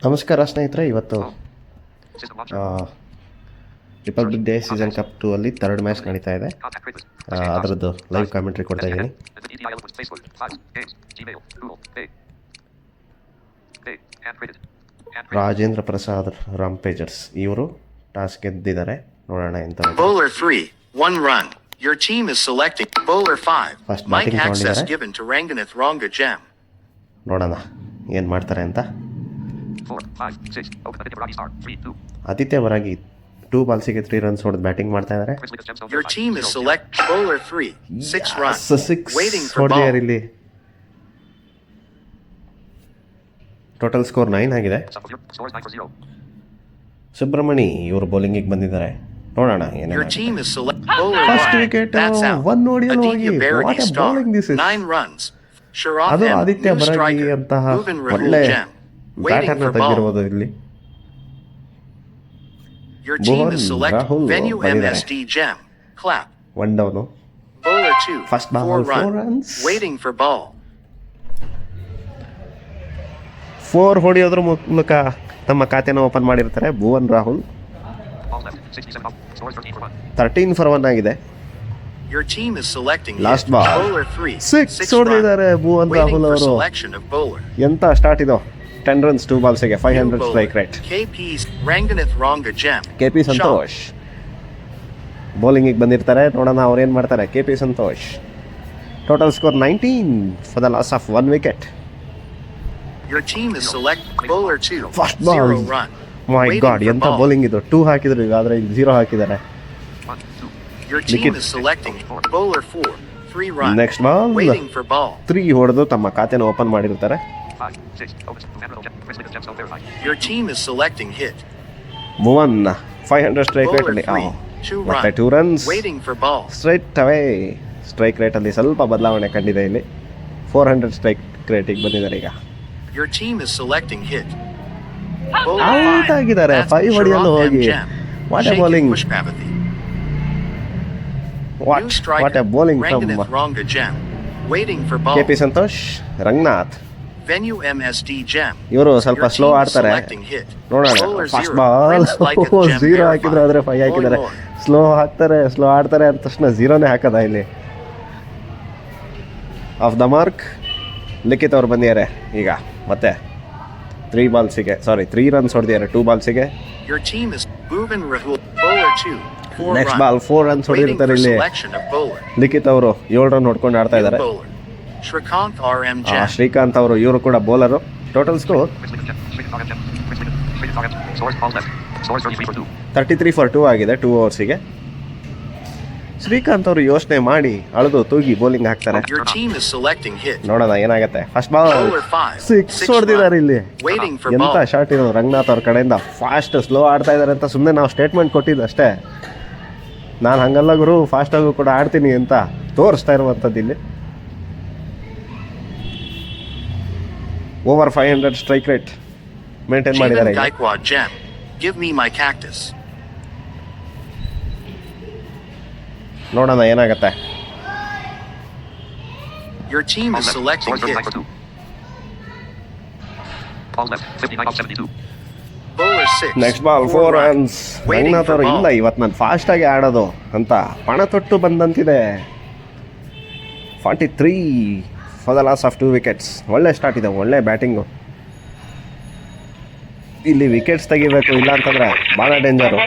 ನಮಸ್ಕಾರ ಸ್ನೇಹಿತರೆ, ಇವತ್ತು ರಿಪಬ್ಲಿಕ್ ಡೇ ಸೀಸನ್ ಕಪ್ 2 ಅಲ್ಲಿ ಥರ್ಡ್ ಮ್ಯಾಚ್ ನಡೀತಾ ಇದೆ. ಅದರದ್ದು ಲೈವ್ ಕಾಮೆಂಟ್ರಿ ಕೊಡ್ತಾ ಇದ್ದೀನಿ. ರಾಜೇಂದ್ರ ಪ್ರಸಾದ್ ರಾಂಪೇಜರ್ಸ್ ಇವರು ಟಾಸ್ ಗೆದ್ದಿದ್ದಾರೆ. ನೋಡೋಣ ಎಂತ. Bowler 3, 1 run. Your team is selecting bowler 5. Mike access given to Ranganath Rongajam. ನೋಡೋಣ ಏನು ಮಾಡ್ತಾರೆ ಅಂತ. ಆದಿತ್ಯ ವರಾಗಿ 2 ಬಾಲ್ಸಿಗೆ 3 ರನ್ಸ್ ಹೊಡೆದು ಬ್ಯಾಟಿಂಗ್ ಮಾಡ್ತಾ ಇದ್ದಾರೆ. Your team is select bowler 3, 6 runs. Waiting for ball. ಇಲ್ಲಿ ಟೋಟಲ್ ಸ್ಕೋರ್ 9 ಆಗಿದೆ. ಸುಬ್ರಹ್ಮಣಿ ಇವರು ಬೌಲಿಂಗಿಗೆ ಬಂದಿದ್ದಾರೆ. ನೋಡೋಣ Your team is select bowler 1 wicket 1 ನೋಡಿಯಲು ಹೋಗಿ what A bowling this is. 9 runs. ಅದು ಆದಿತ್ಯ ಬರಾಗಿ ಅಂತಹ ಒಳ್ಳೆ ಬ್ಯಾಟರ್ನ ತೆಗೆದಿರುವುದು ಇಲ್ಲಿ. Your team is select Venue MSD Jam. Clap. 1 down. Bowler 2, first ball 4 runs. Waiting for ball. 4 ಹೊಡೆಯೋದ್ರ ಮೂಲಕ ತಮ್ಮ ಖಾತೆನ ಓಪನ್ ಮಾಡಿರ್ತಾರೆ ಭುವನ್ ರಾಹುಲ್. 13 for 1 ಆಗಿದೆ. Your team is selecting last ball bowler 3, 6 ಹೊಡೆದಿದ್ದಾರೆ ಭುವನ್ ರಾಹುಲ್ ಅವರು. ಎಂತ ಸ್ಟಾರ್ಟ್ ಇದು. 10 runs 2 ಬಾಲ್ಸ್ಗೆ 500 strike rate. KP's Ranganath Rongajam. KP Santosh ಬೌಲಿಂಗಿಗೆ ಬಂದಿರ್ತಾರೆ. ನೋಡೋಣ ಅವ್ರು ಏನು ಮಾಡ್ತಾರೆ. KP Santosh total score 19 for the loss of 1 wicket. Your team is select bowler 2, first ball. 0 run. My god, ಎಂತ ಬೌಲಿಂಗ್ ಇದು. 2 ಹಾಕಿದ್ರು ಈಗ, ಆದರೆ ಇಲ್ಲಿ 0 ಹಾಕಿದ್ದಾರೆ. Your team is selecting bowler 4, 3 run. Next ball Waiting for ball. 3 ಹೊಡೆದು ತಮ್ಮ ಖಾತೆನ ಓಪನ್ ಮಾಡಿರ್ತಾರೆ. Your team is selecting hit. Bhuvan 500 strike rate ಅಲ್ಲಿ. 2 ಮತ್ತೆ run. 2 runs. Waiting for ball. Straight away strike rate ಅಲ್ಲಿ ಸ್ವಲ್ಪ ಬದಲಾವಣೆ ಕಂಡಿದೆ. ಇಲ್ಲಿ 400 ಸ್ಟ್ರೈಕ್ ರೇಟಿಗೆ ಬಂದಿದ್ದಾರೆ ಈಗ. Your team is selecting hit. Out ಆಗಿದ್ದಾರೆ 5 ಹೊಡೆಯಲು ಹೋಗಿ. What A bowling, what A bowling from Rongajam. Waiting for ball. KP Santosh Ranganath. Venue MSD Jam. ಇವರು ಸ್ವಲ್ಪ ಸ್ಲೋ ಆಡ್ತಾರೆ. ನೋಡೋಣ. ಫಸ್ಟ್ ಬಾಲ್ 0 ಹಾಕಿದ್ರು, ಆದರೆ 5 ಹಾಕಿದ್ದಾರೆ. ಸ್ಲೋ ಆಡ್ತಾರೆ ಅಂದ ತಕ್ಷಣ 0ನೇ ಹಾಕದ ಇಲ್ಲಿ. ಆಫ್ ದ ಮಾರ್ಕ್ ಲಿಖಿತ್ ಅವ್ರು ಬಂದಿದ್ದಾರೆ ಈಗ. ಮತ್ತೆ 3 ರನ್ಸ್ ಹೊಡೆದಿದ್ದಾರೆ 2 ಬಾಲ್ಸಿಗೆ. Your team is Bhuvan Rahul. Bowler 2, 4 next ball 4 runs ಹೊಡೆದಿರ್ತಾರೆ ಇಲ್ಲಿ. ಲಿಖಿತ್ ಅವರು 7 ರನ್ ಹೊಡ್ಕೊಂಡು ಆಡ್ತಾ ಇದ್ದಾರೆ. Shrikant RM Jam. ಶ್ರೀಕಾಂತ್ ಅವರು, ಇವರು ಕೂಡ ಬೌಲರು. ಟೋಟಲ್ ಸ್ಕೋರ್ 33 for 2 ಆಗಿದೆ 2 ಓವರ್ಸಿಗೆ. ಶ್ರೀಕಾಂತ್ ಅವರು ಯೋಚನೆ ಮಾಡಿ ಅಳೆದು ತೂಗಿ ಬೌಲಿಂಗ್ ಹಾಕ್ತಾರೆ. Your team is selecting hit. ನೋಡೋಣ ಏನಾಗುತ್ತೆ. ಫಸ್ಟ್ ಬಾಲ್ 6 ಹೊಡೆದಿದ್ದಾರೆ ಇಲ್ಲಿ. ಎಂತ ಶಾಟ್ ಇದು ರಂಗನಾಥ್ ಅವ್ರ ಕಡೆಯಿಂದ. ಫಾಸ್ಟ್ ಸ್ಲೋ ಆಡ್ತಾ ಇದ್ದಾರೆ ಅಂತ ಸುಮ್ಮನೆ ನಾವು ಸ್ಟೇಟ್ಮೆಂಟ್ ಕೊಟ್ಟಿದ್ದು ಅಷ್ಟೇ. ನಾನು ಹಂಗಲ್ಲ ಗುರು, ಫಾಸ್ಟಾಗೂ ಕೂಡ ಆಡ್ತೀನಿ ಅಂತ ತೋರಿಸ್ತಾ ಇರುವಂಥದ್ದು ಇಲ್ಲಿ. ಓವರ್ 500 ಸ್ಟ್ರೈಕ್ ರೇಟ್ ಮೇಂಟೈನ್ ಮಾಡಿದ್ದಾರೆ. Give me my cactus. ನೋಡೋಣ ಏನಾಗುತ್ತೆ. Your team is selecting hit. Bowler 6. Next ball 4 runs. Ranganath ಅವರು ಇಲ್ಲ, ಇವತ್ತು ನಾನು ಫಾಸ್ಟಾಗಿ ಆಡೋದು ಅಂತ ಪಣ ತೊಟ್ಟು ಬಂದಂತಿದೆ. 43 for the loss of 2 wickets. ಒಳ್ಳೆ ಸ್ಟಾರ್ಟ್ ಇದೆ, ಒಳ್ಳೆ ಬ್ಯಾಟಿಂಗು. ಇಲ್ಲಿ ವಿಕೆಟ್ಸ್ ತೆಗಿಬೇಕು, ಇಲ್ಲ ಅಂತಂದ್ರೆ ಭಾಳ ಡೇಂಜರು.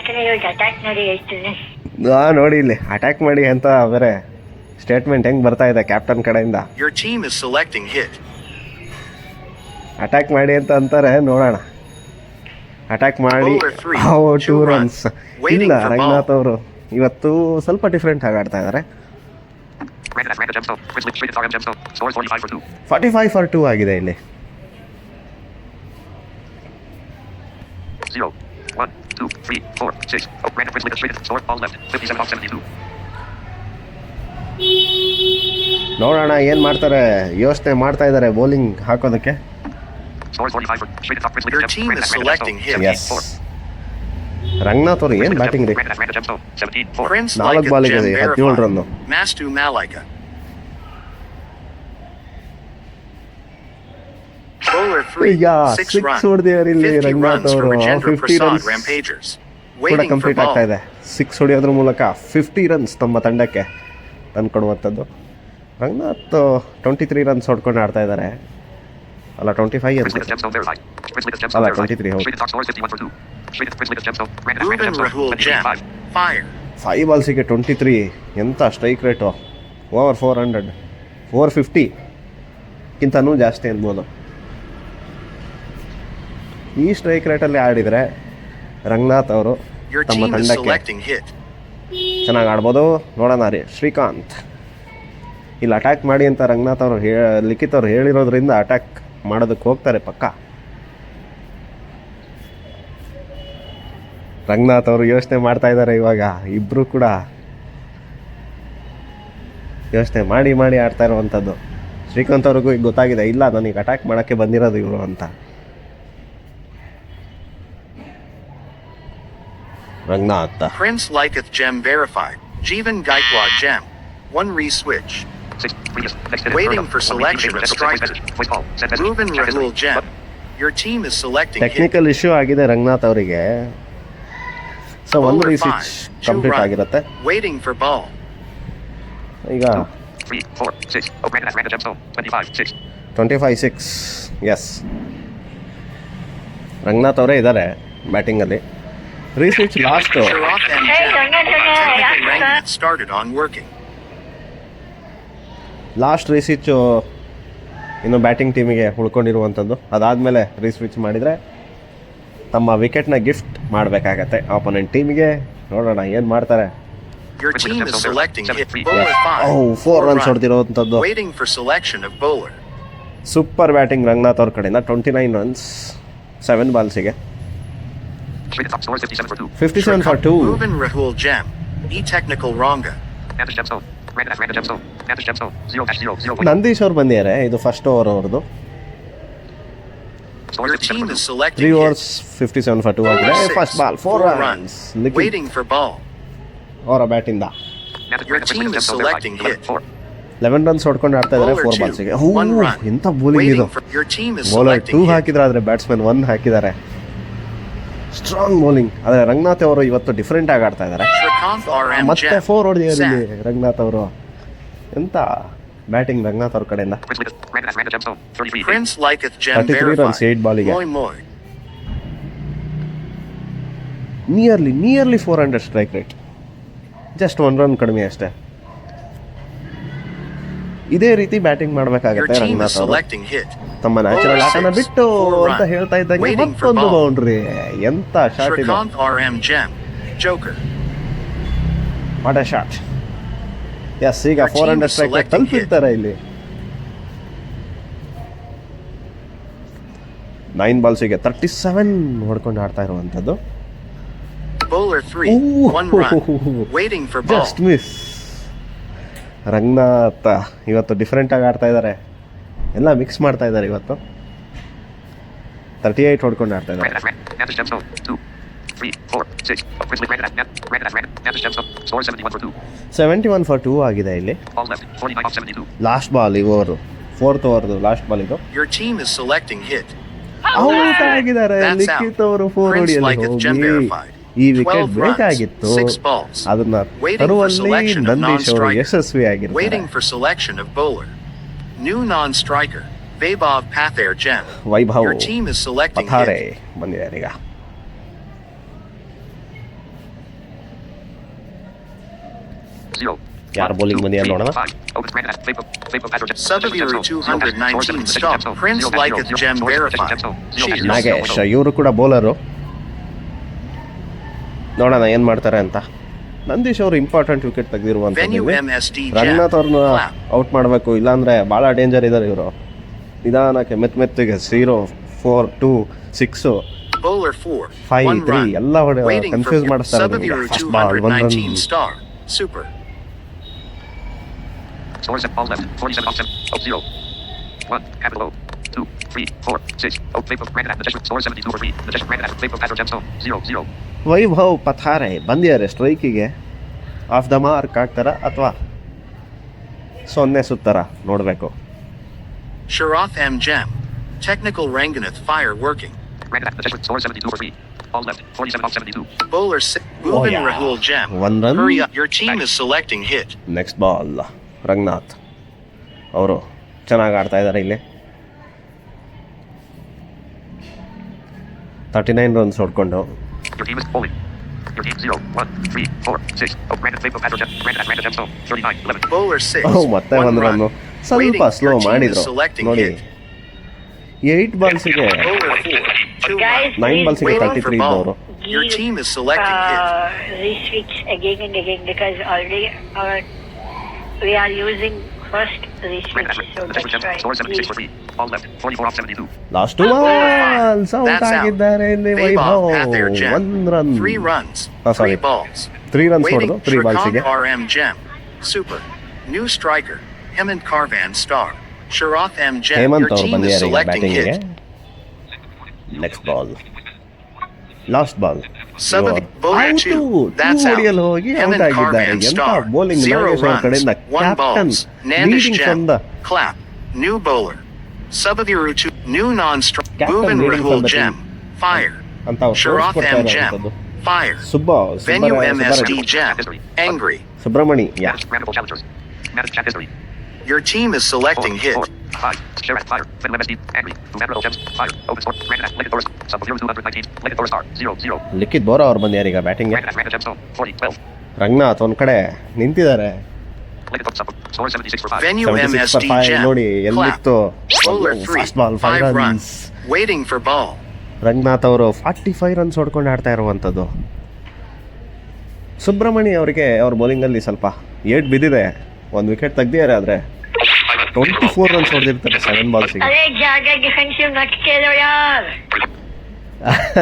ನೋಡಿ ಇಲ್ಲಿ ಅಟ್ಯಾಕ್ ಮಾಡಿ ಅಂತ ಬೇರೆ ಸ್ಟೇಟ್ಮೆಂಟ್ ಹೆಂಗೆ ಬರ್ತಾ ಇದೆ ಕ್ಯಾಪ್ಟನ್ ಕಡೆಯಿಂದ. Your team is selecting hit. Attack ಮಾಡಿ ಅಂತ ಅಂತಾರೆ. ನೋಡೋಣ. ಅಟ್ಯಾಕ್ ಮಾಡಿ 2 runs. ಇಲ್ಲ, ರಂಗನಾಥ್ ಅವರು ಇವತ್ತು ಸ್ವಲ್ಪ ಡಿಫ್ರೆಂಟ್ ಆಗಿ ಆಡ್ತಾ ಇದ್ದಾರೆ. 45 for 2 ಆಗಿದೆ ಇಲ್ಲಿ. 0, 1, 2, 3, 4, 6. Random Prince Liga straight score ball left 57 off 72. ನೋಡೋಣ ಏನು ಮಾಡ್ತಾರೆ. ಯೋಚನೆ ಮಾಡ್ತಾ ಇದ್ದಾರೆ ಬೌಲಿಂಗ್ ಹಾಕೋದಕ್ಕೆ. Your team is selecting hit. Yes. Ranganath ಅವರು ಏನು ಬ್ಯಾಟಿಂಗ್ ರೀ. 4 ಬಾಲಿಗೆ 17 run. Mastu Malika. Bowler 3, Yeah, 6 six run. ಹೊಡೆದಿದ್ದಾರೆ ಇಲ್ಲಿ 50 ರಂಗನಾಥ್ runs for ಅವರು. Rajendra 50 Prasad runs Rampagers. ಕೂಡ Waiting for ಕಂಪ್ಲೀಟ್ ಆಗ್ತಾ ball. ಇದೆ. 6 ಹೊಡೆಯೋದ್ರ ಮೂಲಕ 50 ರನ್ಸ್ ತಮ್ಮ ತಂಡಕ್ಕೆ ತಂದ್ಕೊಡುವಂಥದ್ದು. ರಂಗನಾಥ್ 23 ರನ್ಸ್ ಹೊಡ್ಕೊಂಡು ಆಡ್ತಾ ಇದ್ದಾರೆ. ಅಲ್ಲ 25 ಅಲ್ಲ 23 ಹೌದು. Ruben Rahul Gem. Fire. 5 ಬಾಲ್ಸಿಗೆ 23 ಎಂಥ ಸ್ಟ್ರೈಕ್ ರೇಟು. ಓವರ್ 400 450ಗಿಂತನೂ ಜಾಸ್ತಿ ಅನ್ಬೋದು. ಈ ಸ್ಟ್ರೈಕ್ ರೇಟಲ್ಲಿ ಆಡಿದರೆ ರಂಗನಾಥ್ ಅವರು Your ತಮ್ಮ team is ತಂಡಕ್ಕೆ selecting hit. ಚೆನ್ನಾಗಿ ಆಡ್ಬೋದು. ನೋಡೋಣ ರೀ ಶ್ರೀಕಾಂತ್ ಇಲ್ಲಿ ಅಟ್ಯಾಕ್ ಮಾಡಿ ಅಂತ ರಂಗನಾಥ್ ಅವರು ಲಿಖಿತ್ ಅವ್ರು ಹೇಳಿರೋದ್ರಿಂದ ಅಟ್ಯಾಕ್ ಮಾಡೋದಕ್ಕೆ ಹೋಗ್ತಾರೆ ಪಕ್ಕ. ರಂಗನಾಥ್ ಅವರು ಯೋಚನೆ ಮಾಡ್ತಾ ಇದ್ದಾರೆ ಇವಾಗ. ಇಬ್ಬರು ಕೂಡ ಯೋಚನೆ ಮಾಡಿ ಮಾಡಿ ಆಡ್ತಾ ಇರುವಂಥದ್ದು. ಶ್ರೀಕಾಂತ್ ಅವ್ರಿಗೂ ಈಗ ಗೊತ್ತಾಗಿದೆ, ಇಲ್ಲ ನನಗೆ ಅಟ್ಯಾಕ್ ಮಾಡೋಕ್ಕೆ ಬಂದಿರೋದು ಇವರು ಅಂತ. Ranganath Prince Liketh Gem verified. Jeevan Gaikwad Gem. 1 re-switch. Waiting for selection of striker. Ruben Rahul Gem. Your team is selecting hit. Technical issue ಆಗಿದೆ ರಂಗನಾಥ್ ಅವರಿಗೆ. ಸೊ ಒಂದು Bowler ರೀಸಿಚ್ 5, 2 ಕಂಪ್ಲೀಟ್ run. ಆಗಿರುತ್ತೆ. Waiting for ball. ಈಗ 25-6 S Ranganath ಅವರೇ ಇದ್ದಾರೆ ಬ್ಯಾಟಿಂಗಲ್ಲಿ. ರೀಸ್ವಿಚ್ last Sharath and Gem. Technical ranking started on working. Last ರೀಸ್ವಿಚ್ಚು ಇನ್ನು ಬ್ಯಾಟಿಂಗ್ ಟೀಮಿಗೆ ಉಳ್ಕೊಂಡಿರುವಂಥದ್ದು. ಅದಾದಮೇಲೆ ರೀಸ್ವಿಚ್ ಮಾಡಿದರೆ ತಮ್ಮ ವಿಕೆಟ್ನ ಗಿಫ್ಟ್ ಮಾಡಬೇಕಾಗತ್ತೆ ಆಪೋನೆಂಟ್ ಟೀಮಿಗೆ. ನೋಡೋಣ ಏನು ಮಾಡ್ತಾರೆ. Your team is selecting hit. Bowler 5. 4 runs ಹೊಡೆದಿರುವಂಥದ್ದು. Waiting for selection of bowler. Super batting Ranganath ಅವ್ರ ಕಡೆಯಿಂದ. 29 ರನ್ಸ್ 7 ಬಾಲ್ಸಿಗೆ 57 for 2. Ruben Rahul Gem. E technical wronga. Nandish ಅವ್ರು ಬಂದಿದ್ದಾರೆ. ಇದು ಫಸ್ಟ್ ಓವರ್ ಅವ್ರದ್ದು. Your team is 3 selecting overs hit. 57 for 2 ಆಗಿದೆ. First ball 4 runs Likhith Waiting for ball. ಅವರ ಬ್ಯಾಟಿಂದ. Your team is selecting hit. 11 runs ಹೊಡ್ಕೊಂಡು ಆಡ್ತಾ ಇದ್ದಾರೆ 4 ಬಾಲ್ಸಿಗೆ. ಎಂಥ ಬೌಲಿಂಗ್ ಇದು. Waiting for your team is bowler 2 selecting hit. ಹಾಕಿದ್ರೆ ಆದರೆ ಬ್ಯಾಟ್ಸ್ಮನ್ 1 ಹಾಕಿದ್ದಾರೆ. Strong bowling. ಆದರೆ ರಂಗನಾಥ್ ಅವರು ಇವತ್ತು ಡಿಫ್ರೆಂಟ್ ಆಗಿ ಆಡ್ತಾ ಇದ್ದಾರೆ. Shrikant RM ಮತ್ತೆ Gem. 4 ಹೊಡೆದಿದ್ದಾರೆ Sad. ಇಲ್ಲಿ ರಂಗನಾಥ್ ಅವರು. ಎಂಥ ಬ್ಯಾಟಿಂಗ್ ರಂಗನಾಥ್ ಅವ್ರ ಕಡೆಯಿಂದ. Prince Liketh Gem 33 runs, 8 ball ಗೆ. Moy Moy. Nearly 400 strike rate. Just 1 run ಕಡಿಮೆ ಅಷ್ಟೇ. ಇದೇ ರೀತಿ ಬ್ಯಾಟಿಂಗ್ Your ಮಾಡಬೇಕಾಗತ್ತೆ team is ರಂಗನಾಥ್ ಅವರು. selecting hit. ತಮ್ಮ ನ್ಯಾಚುರಲ್ ಆಟನ ಬಿಟ್ಟು 4 ಅಂತ run. ಹೇಳ್ತಾ ಇದ್ದಂಗೆ Waiting for ಮತ್ತೊಂದು ball. ಬೌಂಡ್ರಿ. ಎಂಥ ಶಾಟ್ ಇದು. Shrikant RM Gem. Joker. What a shot. Yes ಈಗ Your team 400 is strike rate selecting ತಲುಪಿರ್ತಾರೆ ಇಲ್ಲಿ. 9 ಬಾಲ್ಸಿಗೆ 37 ಹೊಡ್ಕೊಂಡು ಆಡ್ತಾ ಇರುವಂಥದ್ದು. Bowler 3. 1 run. Waiting for ball. Just miss. Ranganath ಇವತ್ತು ಡಿಫ್ರೆಂಟಾಗಿ ಆಡ್ತಾ ಇದ್ದಾರೆ. ಎಲ್ಲ ಮಿಕ್ಸ್ ಮಾಡ್ತಾ ಇದ್ದಾರೆ ಇವತ್ತು. 38 ಹೊಡ್ಕೊಂಡು ಆಡ್ತಾ ಇದ್ದಾರೆ. 71 for 2 ಆಗಿದೆ ಇಲ್ಲಿ. ಲಾಸ್ಟ್ ಬಾಲ್ ಈ ಓವರು 4th ಓವರ್ದು ಲಾಸ್ಟ್ ಬಾಲ್ ಇದು. Your team is selecting hit. Out ಆಗಿದ್ದಾರೆ. That's Likhith out. ಅವರು 4 Prince ಹೊಡಿಯಲ್ಲಿ Liketh Gem ಹೋಗಿ verified. ಈ ವಿಕೆಟ್ 12 ಬೇಕಾಗಿತ್ತು. runs, 6 balls. ಅದನ್ನ Waiting for ತರುವಲ್ಲಿ selection of ನಂದೀಶ್ ಅವರು non-striker. ಯಶಸ್ವಿ ಆಗಿರ್ತಾರೆ. Waiting for selection of bowler. New non-striker. Vaibhav Pathair Gem. Vaibhav Your team is selecting ಪಥಾರೆ hit. ಬಂದಿದ್ದಾರೆ ಈಗ. ಯಾರು ಬೌಲಿಂಗ್ ಬಂದಿದ್ದಾರೆ ನೋಡೋಣ. Sabaviru 219 stop. Prince Liketh Gem verified. Cheers. Nagesh ಇವರು ಕೂಡ ಬೌಲರು. ನೋಡೋಣ ಏನು ಮಾಡ್ತಾರೆ ಅಂತ. ನಂದೀಶ್ ಅವರು important wicket Venue ತೆಗೆದಿರುವಂಥದ್ದು. MSD Gem. Ranganath ಅವ್ರನ್ನ Clap. ಔಟ್ ಮಾಡಬೇಕು, ಇಲ್ಲಾಂದರೆ ಭಾಳ ಡೇಂಜರ್ ಇದ್ದಾರೆ ಇವರು. ನಿಧಾನಕ್ಕೆ ಮೆತ್ತಿಗೆ 0 4 2 6 Bowler 4. 5 1 3 run. ಎಲ್ಲ Waiting ಕನ್ಫ್ಯೂಸ್ for ಮಾಡಿಸ್ತಾರೆ. Sabaviru first ball 1 run. 219 star. Super. Scores at ball left, 47 off 0. 1, capital O. 2, 3, 4, 6. O, Vaibhav Ranganath, the Jesuit, score 72 for 3. The Jesuit Ranganath, Vaibhav Pathair Gem, 0, 0. Vaibhav ಪಥಾರೆ ಬಂದಿದ್ದಾರೆ ಸ್ಟ್ರೈಕಿಗೆ. Of the mark ಆಗ್ತಾರ ಅಥವಾ 0 ಸುತ್ತಾರ ನೋಡಬೇಕು. Sharath M Gem. Technical Ranganath fire working. Ranganath, the Jesuit, score 72 for 3. All left, 47 off 72. Bowler 6. Bhuvan yeah. Rahul Gem. 1 run. Hurry up. Your team is selecting hit. Next ball Ranganath ಅವರು ಚೆನ್ನಾಗಿ ಆಡ್ತಾ ಇದ್ದಾರೆ ಇಲ್ಲಿ 39 runs ಹೊಡ್ಕೊಂಡು. Your team is bowling. Your team 0, 1, 3, 4, 6. Oh, Ranganath, Vape of Azure Gem. Ranganath, Ranganath Gem, so 39, 11. Bowler 6. ಮತ್ತೆ 1 1 run run. ಸ್ವಲ್ಪ Waiting. Slow Your team is ಮಾಡಿದ್ರು selecting ನೋಡಿ. hit. 8 ಬಾಲ್ಸಿಗೆ Bowler 4. 2 Guys, 9 ಬಾಲ್ಸಿಗೆ Waiting 33 for ball. ಇದ್ದವರು. Your team is selecting hit. Reswitch again and again because already we are using first reswitch, Ranganath, so the that's Jesuit Gem, why. score 76 for 3. All left, 44 off 72. Last balls out That's out. ಆಗಿದ್ದಾರೆ ಇಲ್ಲಿ Vaibhav. Vaibhav Pathir Gem. 1 run 3 runs. sorry. 3 balls. 3 runs Waiting. ಹೊಡೆದು 3 ಬಾಲ್ಸಿಗೆ. Shrikant RM Gem. Super. New striker. Hemant Karvan star. Sharath M Gem. Hemant Your ಅವರು team is ಬಂದಿದ್ದಾರೆ ಈಗ selecting ಬ್ಯಾಟಿಂಗಿಗೆ. hit. Next ball last ball Sub of the bowler 2. That's out. ಹೊಡಿಯಲು ಹೋಗಿ out Hemant ಆಗಿದ್ದಾರೆ. Karvan ಎಂತ star. Bowling 0 Nagesh ಅವ್ರ ಕಡೆಯಿಂದ runs. 1 captain balls. Nandish leading from Gem. The Clap. New bowler. Subaviru 2. New non-strike. Captain Bhuvan leading from Rahul the Gem. Fire. ಅಂತ ಅವ್ರು Sharath ತೋರಿಸ್ಕೊಡ್ತಾ M ಇರುವಂಥದ್ದು. Gem. Fire. Venue MSD Gem. Angry. Subramani yeah Randall challengers. Managed chat history. Your team is selecting hit. 5. Share at fire. Venom MSD. Angry. Randall Gems. Fire. Open score. Ranganath. Lincoln Forest. Sub of 219. Lincoln Forest star. 0-0. ಲಿಖಿತ್ ಬೋರಾ ಅವ್ರು ಬಂದಿದ್ದಾರೆ ಈಗ ಬ್ಯಾಟಿಂಗ್ಗೆ. Ranganath. Ranganath Gemstone. 40-12. Ranganath ಒಂದ್ ಕಡೆ ನಿಂತಿದ್ದಾರೆ. Lincoln Forest sub. Score 76 for 5. Venue 76 for MSD 5 Gem. ನೋಡಿ Clap. ಎಲ್ಲಿತ್ತು. Bowler 3. Fast ball 5 5 runs. runs. Waiting for ball. Ranganath ಅವರು 45 runs ಹೊಡ್ಕೊಂಡು ಆಡ್ತಾ ಇರುವಂಥದ್ದು. ಸುಬ್ರಹ್ಮಣಿ ಅವರಿಗೆ ಅವ್ರ ಬೌಲಿಂಗಲ್ಲಿ ಸ್ವಲ್ಪ ಏಟ್ ಬಿದ್ದಿದೆ. ಒಂದು ವಿಕೆಟ್ ತೆಗ್ದಿದ್ದಾರೆ ಆದರೆ 24 ರನ್ಸ್ ಹೊಡೆದಿರ್ತಾರೆ 7 ಬಾಲ್ಸಿಗೆ. अरे जाके डिफेंसिव मत खेलो यार.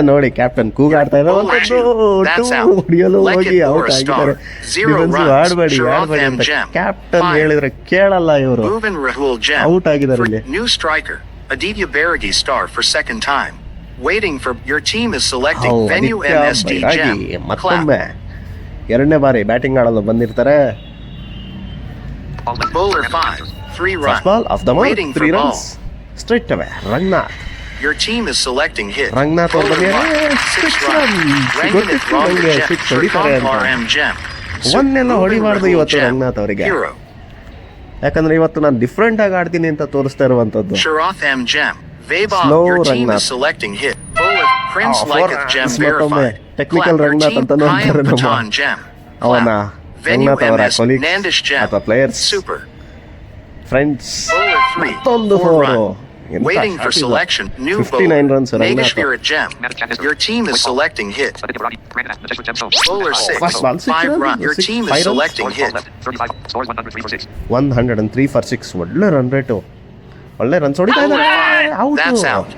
ನೋಡಿ ಕ್ಯಾಪ್ಟನ್ ಕೂಗಾಡ್ತಾ ಇರೋವಂಥದ್ದು. That's 2 out. ಹೊಡಿಯಲು Like ಹೋಗಿ it or ಔಟ್ a ಆಗಿದ್ದಾರೆ. star. 0 defensive runs. ಆಡಬೇಡಿ Sharath M ಅಂತ Gem. Captain Fire. ಹೇಳಿದ್ರೆ ಕೇಳಲ್ಲ ಇವರು. Bhuvan Rahul Gem. ಔಟ್ ಆಗಿದ್ದಾರೆ For ಇಲ್ಲಿ. new striker. Aditya Baragi star for second time. Waiting for your team is selecting Venue MSD Gem. Clap. ಮತ್ತೊಮ್ಮೆ ಎರಡನೇ ಬಾರಿ batting ಆಡಲು ಬಂದಿರ್ತಾರೆ. All left. Bowler Randall 5. Gemstone. 3 first runs. Ball of the mark Waiting 3 for ball. Runs straight away. Ranganath Your team is selecting hit. Ranganath ಅವ್ರು Bowler ಬಂದಿದ್ದಾರೆ. 1. 6 6 runs. Runs Ranganath ಗೊತ್ತಿತ್ತು Ronga ನನಗೆ Gem. 6 ಹೊಡಿತಾರೆ Shrikant ಅಂತ. RM Gem. ಒಂದೆಲ್ಲ Bhuvan ಹೊಡಿಬಾರ್ದು Rahul ಇವತ್ತು Gem. Ranganath ಅವರಿಗೆ. Hero. ಯಾಕಂದ್ರೆ ಇವತ್ತು ನಾನು ಡಿಫ್ರೆಂಟ್ ಆಗಿ ಆಡ್ತೀನಿ ಅಂತ ತೋರಿಸ್ತಾ ಇರುವಂತದ್ದು. Sharath M Gem. Vaibhav, Slow your team Rangnath. is selecting hit. Bowler Prince Oh, Liketh 4 Gem runs ಮತ್ತೊಮ್ಮೆ verified. technical Clap. Your Rangnath team ಅಂತಾನೂ Kayam ಅಂತಾರೆ ನಮ್ಮ Patan Gem. ಅವನ Clap. Venue ರಂಗನಾಥ್ ಅವರ MS ಕೊಲೀಗ್ಸ್ Nandish Gem. ಅಥವಾ players Super. Friends. Bowler 3. ಮತ್ತೊಂದು 4 4 run. Waiting for selection. New 59 bowler. runs Rangnath. Nagesh Gem. Your team is selecting hit. Aditya Baragi. Ranganath. The Jesuit Gemstone. Bowler 6. First ball, 6 5 runs. run. Your 6, team 5 is runs. selecting Scores all hit. left. 35. Scores 103 for 6. 103 for 6 ಒಳ್ಳೆ run rate. ಒಳ್ಳೆ runs ಹೊಡಿತಾ ಇದ್ದಾರೆ. That's out. out.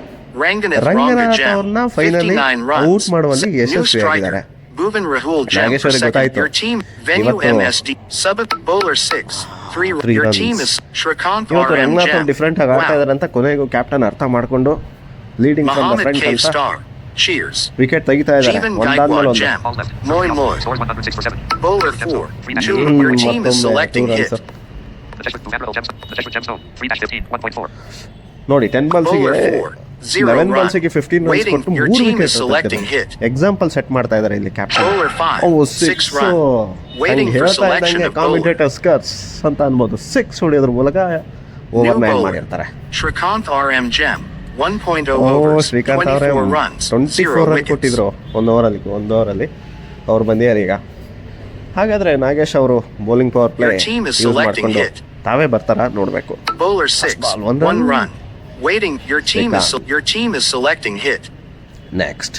Ranganath Ranganath Ronga Gem. ಅವ್ರನ್ನ finally 59 out runs. ಮಾಡುವಲ್ಲಿ New ಯಶಸ್ವಿಯಾಗಿದ್ದಾರೆ. striker. Bhuvan Rahul Gem Nagesh for ಅವರಿಗೆ second. ಗೊತ್ತಾಯ್ತು. Your team Venue ಇವತ್ತು MSD. Sub Bowler 6. 3 3 Your runs. team is Shrikant ಇವತ್ತು RM ರಂಗನಾಥ್ Gem. ಅವ್ರು ಡಿಫ್ರೆಂಟ್ ಆಗಿ ಆಡ್ತಾ Wow. ಇದಾರೆ ಅಂತ ಕೊನೆಗೂ ಕ್ಯಾಪ್ಟನ್ ಅರ್ಥ ಮಾಡ್ಕೊಂಡು leading from the Mohammed front Cave ಅಂತ Star. Cheers. ವಿಕೆಟ್ ತೆಗಿತಾ ಇದ್ದಾರೆ. Jeevan ಒಂದಾದ್ಮೇಲೆ Gaikwad ಒಂದು. Gem. All left. Moy Moy. Scores 106 for 7. Bowler 4. 2. Your team is selecting hit. The Jesuit Randall Gemstone. The Jesuit Gemstone. 3-15. 1.4. ನೋಡಿ 10 ಬಾಲ್ಸಿಗೆ Bowler 4. 0 11 run. ಬಾಲ್ಸಿಗೆ 15 runs Waiting. ಕೊಟ್ಟು Your 3 team wicket is selecting hit. Example set ಮಾಡ್ತಾ ಇದ್ದಾರೆ ಇಲ್ಲಿ captain. Bowler 5. O 6 6 run. Waiting for ಹೇಳ್ತಾ selection ಇದ್ದಂಗೆ of bowler. Commentators ಕರ್ಸ್ ಅಂತ ಅನ್ಬೋದು. 6 ಹೊಡೆಯೋದ್ರ ಮೂಲಕ ಓವರ್ 9 bowler. ಮಾಡಿರ್ತಾರೆ. Shrikant RM Gem. 1.0 ಓ overs. ಶ್ರೀಕಾಂತ್ ಅವರೇ 24 runs. 24 0 run wickets. ಕೊಟ್ಟಿದ್ರು ಒಂದು ಓವರಲ್ಲಿ ಅವ್ರು ಬಂದಿದ್ದಾರೆ ಈಗ. ಹಾಗಾದ್ರೆ ನಾಗೇಶ್ ಅವರು bowling power play Your team is use selecting ಮಾಡ್ಕೊಂಡು hit. ತಾವೇ ಬರ್ತಾರ ನೋಡ್ಬೇಕು. Bowler 6. ball, 1 1 run. run. Waiting. Your team is selecting hit. Next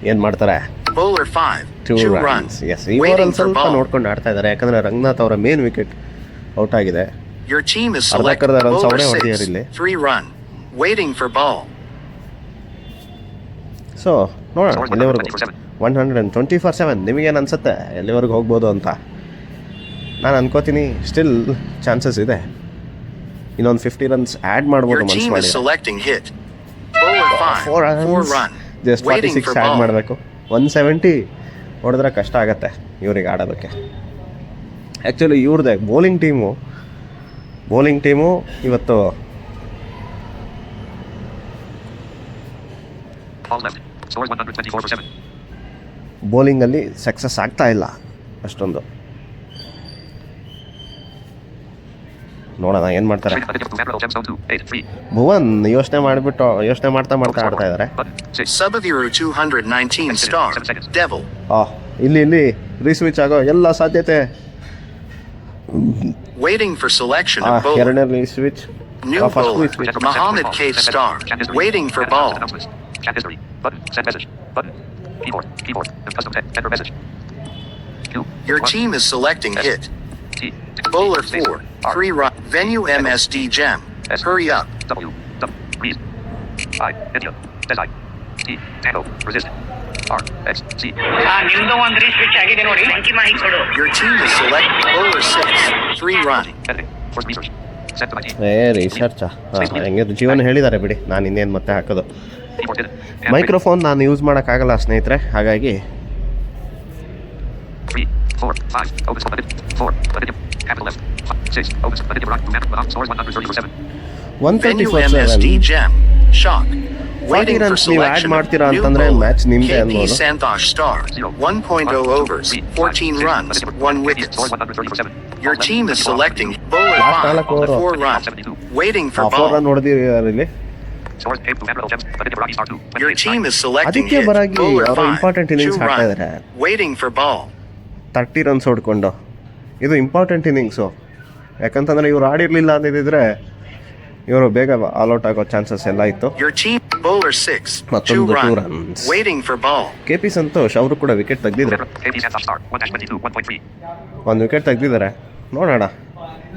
ಏನ್ ಮಾಡ್ತಾರೆ? Bowler 5. 2 runs. runs. ಎಸ್ ಈ Waiting ಓವರಲ್ಲಿ for ಸ್ವಲ್ಪ ball. ನೋಡ್ಕೊಂಡು ಆಡ್ತಾ ಇದ್ದಾರೆ. ಯಾಕಂದ್ರೆ ರಂಗನಾಥ್ ಅವರ ಮೇನ್ ವಿಕೆಟ್ ಔಟ್ ಆಗಿದೆ. Your team is ಅರ್ಧಕ್ಕರ್ಧ selecting runs bowler ಅವರೇ 6. ಹೊಡೆದಿದ್ದಾರೆ ಇಲ್ಲಿ. 3 run. Waiting for ball. So ನೋಡೋಣ Scores ಎಲ್ಲಿವರೆಗೂ 120 for 7. 120 for 7 ನಿಮಗೇನು ಅನ್ಸುತ್ತೆ ಎಲ್ಲಿವರೆಗೂ ಹೋಗ್ಬೋದು ಅಂತ? ನಾನು ಅನ್ಕೋತೀನಿ ಸ್ಟಿಲ್ ಚಾನ್ಸಸ್ ಇದೆ. ಇನ್ನೊಂದು 50 ರನ್ಸ್ ಆ್ಯಡ್ ಮಾಡ್ಬೋದು Your ಮನ್ಸು team is ಮಾಡಿ. selecting hit. Bowler 5. 4 run. Just Waiting 46 for add ball. ಮಾಡಬೇಕು. 170 ಹೊಡೆದ್ರೆ ಕಷ್ಟ ಆಗುತ್ತೆ ಇವ್ರಿಗೆ ಆಡೋದಕ್ಕೆ. ಆ್ಯಕ್ಚುಲಿ ಇವ್ರದ್ದೇ ಬೌಲಿಂಗ್ ಟೀಮು ಇವತ್ತು Ball left. Scores 124 for 7. ಬೌಲಿಂಗಲ್ಲಿ ಸಕ್ಸಸ್ ಆಗ್ತಾ ಇಲ್ಲ ಅಷ್ಟೊಂದು. ನೋಡೋಣ ಏನು ಮಾಡ್ತಾರೆ. ಭುವನ್ ಯೋಚನೆ ಮಾಡ್ತಾ ಆಡ್ತಾ ಇದ್ದಾರೆ. Sabaviru 219 star. Devil. ಇಲ್ಲಿ ರೀಸ್ವಿಚ್ ಆಗೋ ಎಲ್ಲ ಸಾಧ್ಯತೆ. Waiting for selection of bowler. ಎರಡನೇ switch. New bowler. Mohammed K star. Waiting for ball. Chat history. Button. Send message. Button. Keyboard. Custom text. Enter message. Your team is selecting hit. Bowler 4. 3 run. Venue MSD Gem. Hurry up. W. Read. I. India. Desai. T. Tango. Resist. R. X. C. ನಿಮ್ದು ಒಂದು ರೀಸ್ವಿಚ್ ಆಗಿದೆ ನೋಡಿ, ಅಂಕಿ ಮಾಹಿತಿ ಕೊಡು. Your team is selecting bowler 6. 3 run. Editing. For research. Sent to my team. ರಿಸರ್ಚಾ ಹೆಂಗೆ ಜೀವನ ಹೇಳಿದ್ದಾರೆ ಬಿಡಿ, ನಾನು ಇನ್ನೇನು ಮತ್ತೆ ಹಾಕೋದು. Keyboard hidden. ಮೈಕ್ರೋಫೋನ್ ನಾನು ಯೂಸ್ ಮಾಡೋಕ್ಕಾಗಲ್ಲ ಸ್ನೇಹಿತರೆ, ಹಾಗಾಗಿ 3, 4, 5. Opens for 4. Capital left. 6. Opens for right. Scores 130 for 7. Venue 134 MSD Gem. Shock. Waiting for runs ನೀವು ಆ್ಯಡ್ selection ಮಾಡ್ತೀರಾ of new ಅಂತಂದ್ರೆ bowler. ಮ್ಯಾಚ್ ನಿಮ್ಮದೇ KP ಅನ್ಬೋದು. Santosh star. 1.0 overs. 14 runs. 1 wickets. Scores 130 for 7. Your team is selecting bowler Last 5. ನಾಲ್ಕು over. 4 runs. 72. Waiting for 4 ball. Run ಹೊಡೆದಿದ್ದಾರೆ ಇಲ್ಲಿ. Scores 8 to Manuel Gems. Aditya Baragi star 2. Your team is selecting Aditya hit. ಬರಾಗಿ Bowler ಅವರು 5. Important 2 innings ಆಡ್ತಾ runs. ಇದ್ದಾರೆ. Waiting for ball. 30 runs ಹೊಡ್ಕೊಂಡು ಇದು important innings. ಯಾಕಂತಂದರೆ ಇವ್ರು ಆಡಿರಲಿಲ್ಲ ಅಂದಿದ್ದರೆ ಇವರು ಬೇಗ ಆಲ್ಔಟ್ ಆಗೋ ಚಾನ್ಸಸ್ ಎಲ್ಲ ಇತ್ತು. Your team bowler 6. 2 ಮತ್ತೊಂದು 2 runs. runs. Waiting for ball. KP Santosh ಅವರು ಕೂಡ ವಿಕೆಟ್ ತೆಗೆದಿದ್ರು. KP Santosh star 1-22. 1.3. ಒಂದು ವಿಕೆಟ್ ತೆಗೆದಿದ್ದಾರೆ. ನೋಡೋಣ,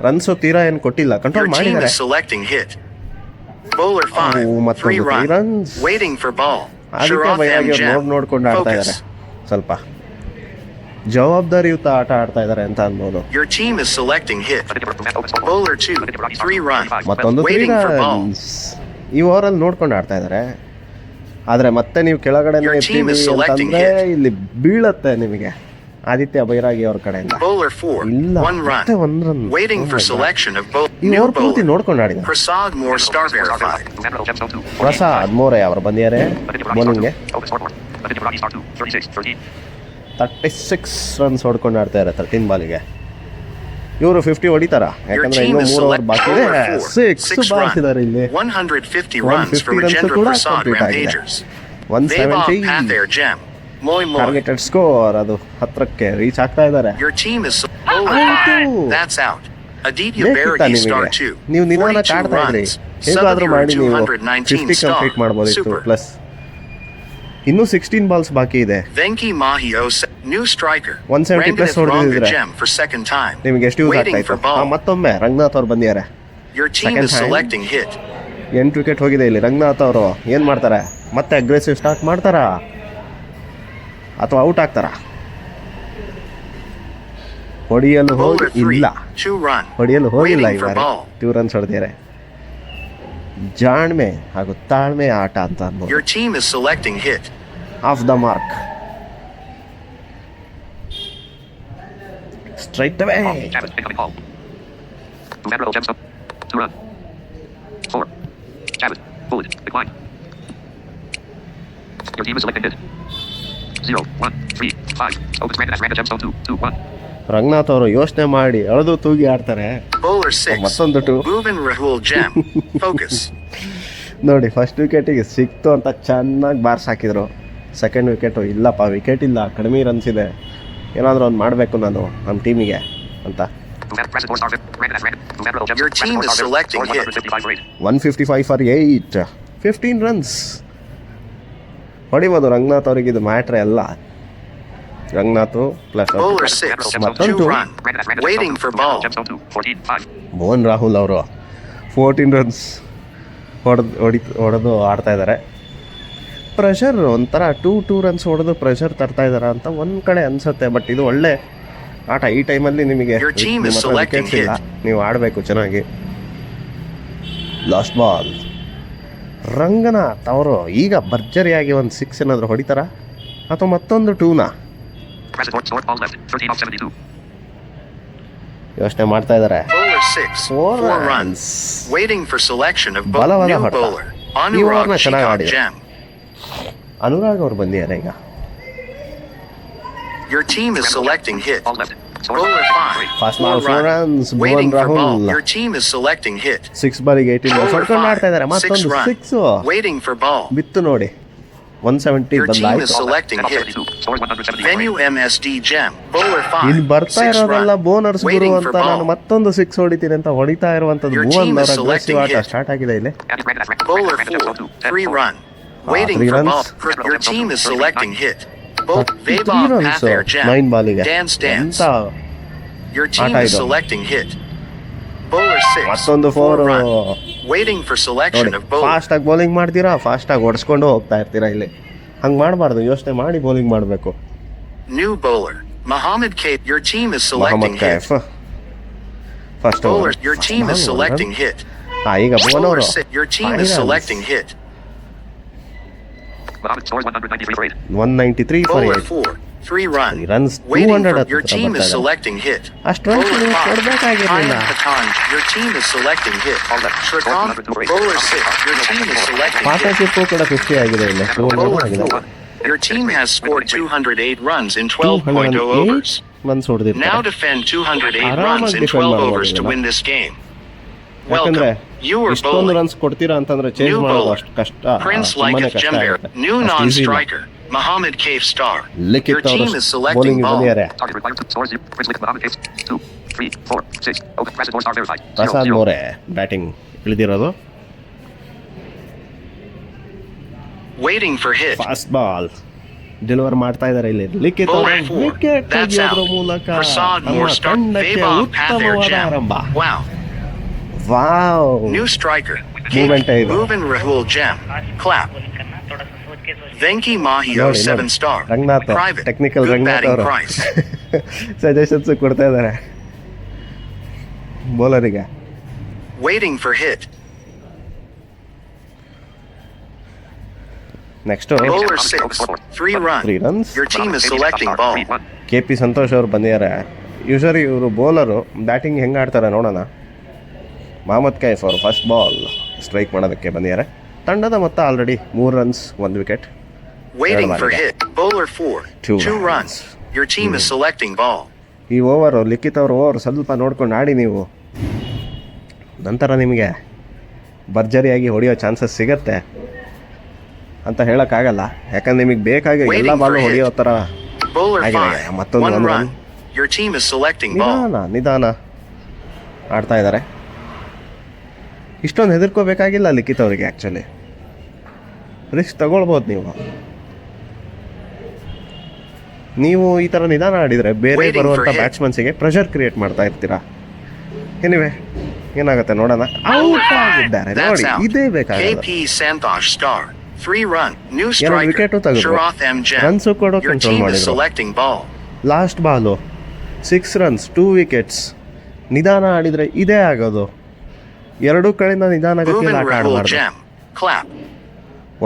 ರನ್ಸು ತೀರಾ ಏನು ಕೊಟ್ಟಿಲ್ಲ, Your ಕಂಟ್ರೋಲ್ team ಮಾಡಿದ್ದಾರೆ. is selecting hit. Bowler 5. 3 ಮತ್ತೊಂದು 3 runs. runs. Waiting for ball. Aditya Sharath Bairagi M. Gem. ನೋಡ್ಕೊಂಡು ಆಡ್ತಾ Focus. ಇದ್ದಾರೆ. ಸ್ವಲ್ಪ ಜವಾಬ್ದಾರಿಯುತ ಆಟ ಆಡ್ತಾ ಇದ್ದಾರೆ ಅಂತ ಅನ್ಬೋದು. Your team is selecting hit. Bowler 2. 3 runs. ಮತ್ತೊಂದು 3 Waiting for ball. runs. ಈ ಓವರಲ್ಲಿ ನೋಡ್ಕೊಂಡು ಆಡ್ತಾ ಇದ್ದಾರೆ. ಆದರೆ ಮತ್ತೆ ನೀವು ಕೆಳಗಡೆ Your team is selecting ಅಂತಂದ್ರೆ hit. ಇಲ್ಲಿ ಬೀಳತ್ತೆ ನಿಮಗೆ ಆದಿತ್ಯ ಬೈರಾಗಿ ಅವ್ರ ಕಡೆಯಿಂದ. Bowler 4. ಇಲ್ಲ, 1 run. ಮತ್ತೆ 1 run. Waiting for selection of ಈ new ಓವರ್ ಪೂರ್ತಿ bowler. ನೋಡ್ಕೊಂಡು ಆಡಿದ್ದಾರೆ. Prasad Moore star verified. Manuel Gems 2. Prasad ಮೋರೆ ಅವರು ಬಂದಿದ್ದಾರೆ ಬೌಲಿಂಗ್ಗೆ. Opens for 4. Aditya Baragi star 2. 36. 13. 36 runs ಹೊಡ್ಕೊಂಡು ಆಡ್ತಾ ಇದ್ದಾರೆ 13 ಬಾಲಿಗೆ. ಇವರು 50 ಹೊಡಿತಾರ, Your ಯಾಕಂದ್ರೆ team ಇನ್ನೂ is 3 ಓವರ್ selecting ಬಾಕಿ ಇದೆ. bowler 4. 6 ಬಾಲ್ಸ್ ಇದ್ದಾರೆ ಇಲ್ಲಿ. 150 runs for 150 runs Rajendra ಕೂಡ Prasad complete ಆಗಿದೆ. Rampagers. 170 Vaibhav Pathair Gem. Moy Moy. Targeted score, ಅದು 10ಕ್ಕೆ ರೀಚ್ ಆಗ್ತಾ ಇದ್ದಾರೆ. Your team is bowler 5. That's out. Aditya ಬೇಕಿತ್ತ Baragi star ನಿಮಗೆ? 2. ನೀವು ನಿಧಾನ 42 ಆಡ್ತಾ ಇದ್ರಿ, runs. ಹೇಗಾದ್ರೂ ಮಾಡಿ Sabaviru ನೀವು 219 50 star. ಕಂಪ್ಲೀಟ್ ಮಾಡ್ಬೋದಿತ್ತು. Super. ಪ್ಲಸ್ ಇನ್ನೂ 16 ಬಾಲ್ಸ್ ಬಾಕಿ ಇದೆ. Venki Mahio, new striker. 170 plus Rangannath ಹೊಡೆದಿದ್ರೆ Gem for second time. ನಿಮಗೆ ಎಷ್ಟು ಯೂಸ್ ಆಗ್ತಾ Waiting for ಇತ್ತು. ball. ಮತ್ತೊಮ್ಮೆ ರಂಗನಾಥ್ ಅವ್ರು ಬಂದಿದ್ದಾರೆ. Your team second is time. selecting hit. 8 wicket ಹೋಗಿದೆ ಇಲ್ಲಿ. ರಂಗನಾಥ್ ಅವರು ಏನು ಮಾಡ್ತಾರೆ, ಮತ್ತೆ ಅಗ್ರೆಸಿವ್ ಸ್ಟಾರ್ಟ್ ಮಾಡ್ತಾರಾ ಅಥವಾ ಔಟ್ ಆಗ್ತಾರಾ? ಹೊಡಿಯಲು Bowler 3. ಇಲ್ಲ, 2 run. ಹೊಡಿಯಲು ಹೋಗಿಲ್ಲ. Waiting for ಇವಾಗ ball. 2 ರನ್ಸ್ ಹೊಡೆದಿದ್ದಾರೆ. ಜಾಣ್ಮೆ ಹಾಗೂ ತಾಳ್ಮೆ ಆಟ ಅಂತ ಅನ್ಬೋದು. Your team is selecting hit. Of the mark, straight away. Chavez incoming call. Manuel Gems 2 run. 4. Chavez. Bullet. Decline. Your team is selecting hit. 0, 1, 3, 5. Opens Rangannath Gems 2, 2, 1. Ranganath ಅವರು ಯೋಚನೆ ಮಾಡಿ ಅಳೆದು ತೂಗಿ ಆಡ್ತಾರೆ. Bowler 6. ಮತ್ತೊಂದು 2. Bhuvan Rahul Gem. Focus. ನೋಡಿ, first ವಿಕೆಟಿಗೆ ಸಿಕ್ತು ಅಂತ ಚೆನ್ನಾಗಿ ಬಾರ್ಸ್ ಹಾಕಿದ್ರು. ಸೆಕೆಂಡ್ ವಿಕೆಟು ಇಲ್ಲಪ್ಪ, ವಿಕೆಟ್ ಇಲ್ಲ, ಕಡಿಮೆ ರನ್ಸ್ ಇದೆ, ಏನಾದರೂ ಒಂದು ಮಾಡಬೇಕು ನಾನು ನಮ್ಮ ಟೀಮಿಗೆ ಅಂತ. Your team is selecting hit. 155 for 8. 15 runs ಹೊಡಿಬೋದು ರಂಗನಾಥ್ ಅವರಿಗೆ. ಇದು ಮ್ಯಾಟ್ರೆ ಅಲ್ಲ. Ranganath plus Bowler 6. 2 run. Waiting for ball. Mohan Rahul ಅವರು 14 ರನ್ಸ್ ಹೊಡೆದು ಆಡ್ತಾ ಇದ್ದಾರೆ. ಪ್ರೆಷರ್ ಒಂಥರ 2 ರನ್ಸ್ ಹೊಡೆದು ಪ್ರೆಷರ್ ತರ್ತಾ ಇದ್ದಾರೆ ಅಂತ ಒಂದು ಕಡೆ ಅನ್ಸುತ್ತೆ. ಬಟ್ ಇದು ಒಳ್ಳೆ ಆಟ. ಈ ಟೈಮಲ್ಲಿ ನಿಮಗೆ Your team is selecting wickets ಇಲ್ಲ, ನೀವು ಆಡಬೇಕು ಚೆನ್ನಾಗಿ. Last ball. ರಂಗನಾಥ್ ಅವರು ಈಗ ಭರ್ಜರಿಯಾಗಿ ಒಂದು 6 ಏನಾದರೂ ಹೊಡಿತಾರಾ ಅಥವಾ ಮತ್ತೊಂದು 2ನ ಯೋಚನೆ ಮಾಡ್ತಾ ಇದ್ದಾರೆ. Bowler 6. 4 4 runs. runs. Waiting for selection of ಬಲವಾದ new ಹೊಡೆತ. bowler. ಈ ಓವರ್ನ Anurag ಚೆನ್ನಾಗಿ Shikar ಆಡಿದೆ. Gem. ಅನುರಾಗ್ ಅವ್ರು ಬಂದಿದ್ದಾರೆ ಈಗ. Your team is selecting hit. Ball left. Source Bowler 5. Fast 4 ball, 4 runs. Waiting Bhuvan for ball. Rahul. Your team is selecting hit. 6 ಬಾಲಿಗೆ 18 Bowler ಹೊಡ್ಕೊಂಡು ಆಡ್ತಾ ಇದ್ದಾರೆ. 5. 6 ಮತ್ತೊಂದು run. 6 Waiting for ball. ಬಿತ್ತು ನೋಡಿ. 170 Your team ಬಂದಾಯ್ತು. is selecting Setup hit. 72. Scores 170. Venue MSD Gem. Bowler 5. ಇಲ್ಲಿ ಬರ್ತಾ 6 ಇರೋದೆಲ್ಲ run. ಬೋನರ್ಸ್ ಗುರು Waiting ಅಂತ for ನಾನು ball. ಮತ್ತೊಂದು 6 ಹೊಡಿತೀನಿ ಅಂತ ಹೊಡಿತಾ ಇರುವಂತದ್ದು. Your ಭುವನ್ team is ಅವರ selecting ಅಗ್ರೆಸಿವ್ ಆಟ hit. ಸ್ಟಾರ್ಟ್ ಆಗಿದೆ ಇಲ್ಲಿ. Andy Brandon has Bowler Brandon has 4. 10 3 4. run. Waiting 3 for runs. ball. Your team is selecting hit. Both 3 Vaibhav runs Pather Gem. 9 ಬಾಲಿಗೆ. Dance Dance. ಎಂತ Your team ಆಟ is ಇದು. selecting hit. Bowler 6. ಮತ್ತೊಂದು 4 4 run. Waiting for selection ನೋಡಿ of bowler. Fast ಆಗಿ bowling ಮಾಡ್ತೀರಾ, fast ಆಗಿ ಹೊಡ್ಸ್ಕೊಂಡು ಹೋಗ್ತಾ ಇರ್ತೀರಾ. ಇಲ್ಲಿ ಹಂಗೆ ಮಾಡಬಾರ್ದು, ಯೋಚನೆ ಮಾಡಿ ಬೌಲಿಂಗ್ ಮಾಡಬೇಕು. New bowler. Mohammed Kaif. Your team is selecting Mohammed hit. Kaif first Bowler. Your team is selecting hit. ಈಗ ಭುವನ್ Bowler ಅವರು 6. Your team is selecting hit. Mohammed scores 193 for 8. 193 for Bowler 8 4. 3 run. Runs Waiting 200 for your team is selecting hit. ಅಷ್ಟು runs Bowler 5. ಕೊಡ್ಬೇಕಾಗಿರ್ಲಿಲ್ಲ. Kayam Patan. Your team is selecting hit. Shrikant. Bowler 6. Your team is selecting hit. Partnership ಕೂಡ 50 ಆಗಿದೆ ಇಲ್ಲಿ. 200 Bowler ಆಗಿದೆ. 4. Your team has scored 208 runs in 12.0 overs. 208 runs ಹೊಡೆದಿರ್ತಾರೆ. Now defend 208 ಆರಾಮಾಗಿ runs in defend 12 ಮಾಡ್ಬೋದು overs to ಇದನ್ನ. win this game. ಯಾಕಂದ್ರೆ Welcome. You are ಇಷ್ಟೊಂದು bowling. ರನ್ಸ್ ಕೊಡ್ತೀರಾ ಅಂತಂದ್ರೆ ಚೇಂಜ್ New ಮಾಡೋದು bowler. ಅಷ್ಟು ಕಷ್ಟ, Prince ತುಂಬಾನೇ Lyceth ಕಷ್ಟ Jember. ಆಗುತ್ತೆ. New ಅಷ್ಟು easy ಇಲ್ಲ. non-striker. Mohammed Kaif Star. Your Likhith team ಅವರು is selecting ಬೌಲಿಂಗ್ ball. ಬಂದಿದ್ದಾರೆ. Target required to scores 0. Prince Lick Mohammed Case 2, 3, 4, 6. Open press and star verified. 0, Prasad 0. More batting ಇಳಿದಿರೋದು. Waiting for hit. Fast ball deliver ಮಾಡ್ತಾ ಇದ್ದಾರೆ ಇಲ್ಲಿ. Likhith Bowler ಅವರು 4. Wicket That's ತೆಗೆಯೋದ್ರ out. ಮೂಲಕ Prasad ತಮ್ಮ more start. ತಂಡಕ್ಕೆ Vaibhav Pather ಉತ್ತಮವಾದ Gem. ಆರಂಭ. Wow. Wow New striker. Movement ಇದೆ. Bhuvan Rahul Gem. Clap. Venki Mahio ನೋಡಿ 7 star. Ranganath Private. Technical Good Ranganath batting ಅವರು price. ಸಜೆಷನ್ಸ್ ಕೊಡ್ತಾ ಇದ್ದಾರೆ ಬೌಲರಿಗೆ. Waiting for hit. Next Bowler 6. 3 run. 3 runs. Your team is selecting ball. K P Santosh ಅವರು ಬಂದಿದ್ದಾರೆ. Usually ಇವರು bowler batting ಹೆಂಗೆ ಆಡ್ತಾರೆ ನೋಡೋಣ. ಮೊಹಮ್ಮದ್ ಕೈಫ್ ಅವರು ಫಸ್ಟ್ ಬಾಲ್ ಸ್ಟ್ರೈಕ್ ಮಾಡೋದಕ್ಕೆ ಬಂದಿದ್ದಾರೆ. ತಂಡದ ಮೊತ್ತ already 3 runs 1 wicket. Waiting for hit. Bowler 4. 2 2 runs. Your team is selecting ball. ಈ ಓವರು ಲಿಖಿತ್ ಅವರು ಓವರ್ ಸ್ವಲ್ಪ ನೋಡ್ಕೊಂಡು ಆಡಿ ನೀವು, ನಂತರ ನಿಮಗೆ ಭರ್ಜರಿಯಾಗಿ ಹೊಡೆಯೋ ಚಾನ್ಸಸ್ ಸಿಗತ್ತೆ ಅಂತ ಹೇಳೋಕ್ಕಾಗಲ್ಲ. ಯಾಕಂದ್ರೆ ನಿಮಗೆ ಬೇಕಾಗಿ ಎಲ್ಲ Waiting ಬಾಲು for ಹೊಡೆಯೋ hit. ಥರ Bowler ಆಗಿದೆ. 5. ಮತ್ತೊಂದು 1 1 run. run. Your team is selecting ball. ನಿಧಾನ ಆಡ್ತಾ ಇದ್ದಾರೆ. ಇಷ್ಟೊಂದು ಹೆದರ್ಕೋಬೇಕಾಗಿಲ್ಲ ಲಿಖಿತ್ ಅವರಿಗೆ. ಆ್ಯಕ್ಚುಲಿ ರಿಸ್ಕ್ ತಗೊಳ್ಬೋದು. ನೀವು ಈ ಥರ ನಿಧಾನ ಆಡಿದರೆ ಬೇರೆ Waiting ಬರುವಂಥ for hit. ಬ್ಯಾಟ್ಸ್ಮನ್ಸಿಗೆ ಪ್ರೆಷರ್ ಕ್ರಿಯೇಟ್ ಮಾಡ್ತಾ ಇರ್ತೀರಾ. ಎನಿವೆ ಏನಾಗುತ್ತೆ ನೋಡೋಣ. ಔಟ್ ಆಗಿದ್ದಾರೆ That's ನೋಡಿ, out. ಇದೇ ಬೇಕಾಗಲ್ಲ. KP Santosh star. 3 run. New ಎರಡು striker. ವಿಕೆಟು ತೆಗೆದ್ರು. Sharath M. Gem. ರನ್ಸು ಕೂಡ Your ಕಂಟ್ರೋಲ್ team is ಮಾಡಿದ್ರು. selecting ball. Last ball 6 runs 2 wickets. ನಿಧಾನ ಆಡಿದರೆ ಇದೇ ಆಗೋದು. ಎರಡೂ ಕಡೆಯಿಂದ ನಿಧಾನಗತಿಯಲ್ಲಿ Bhuvan ಆಟ Rahul ಆಡಬಾರ್ದು. Gem. Clap.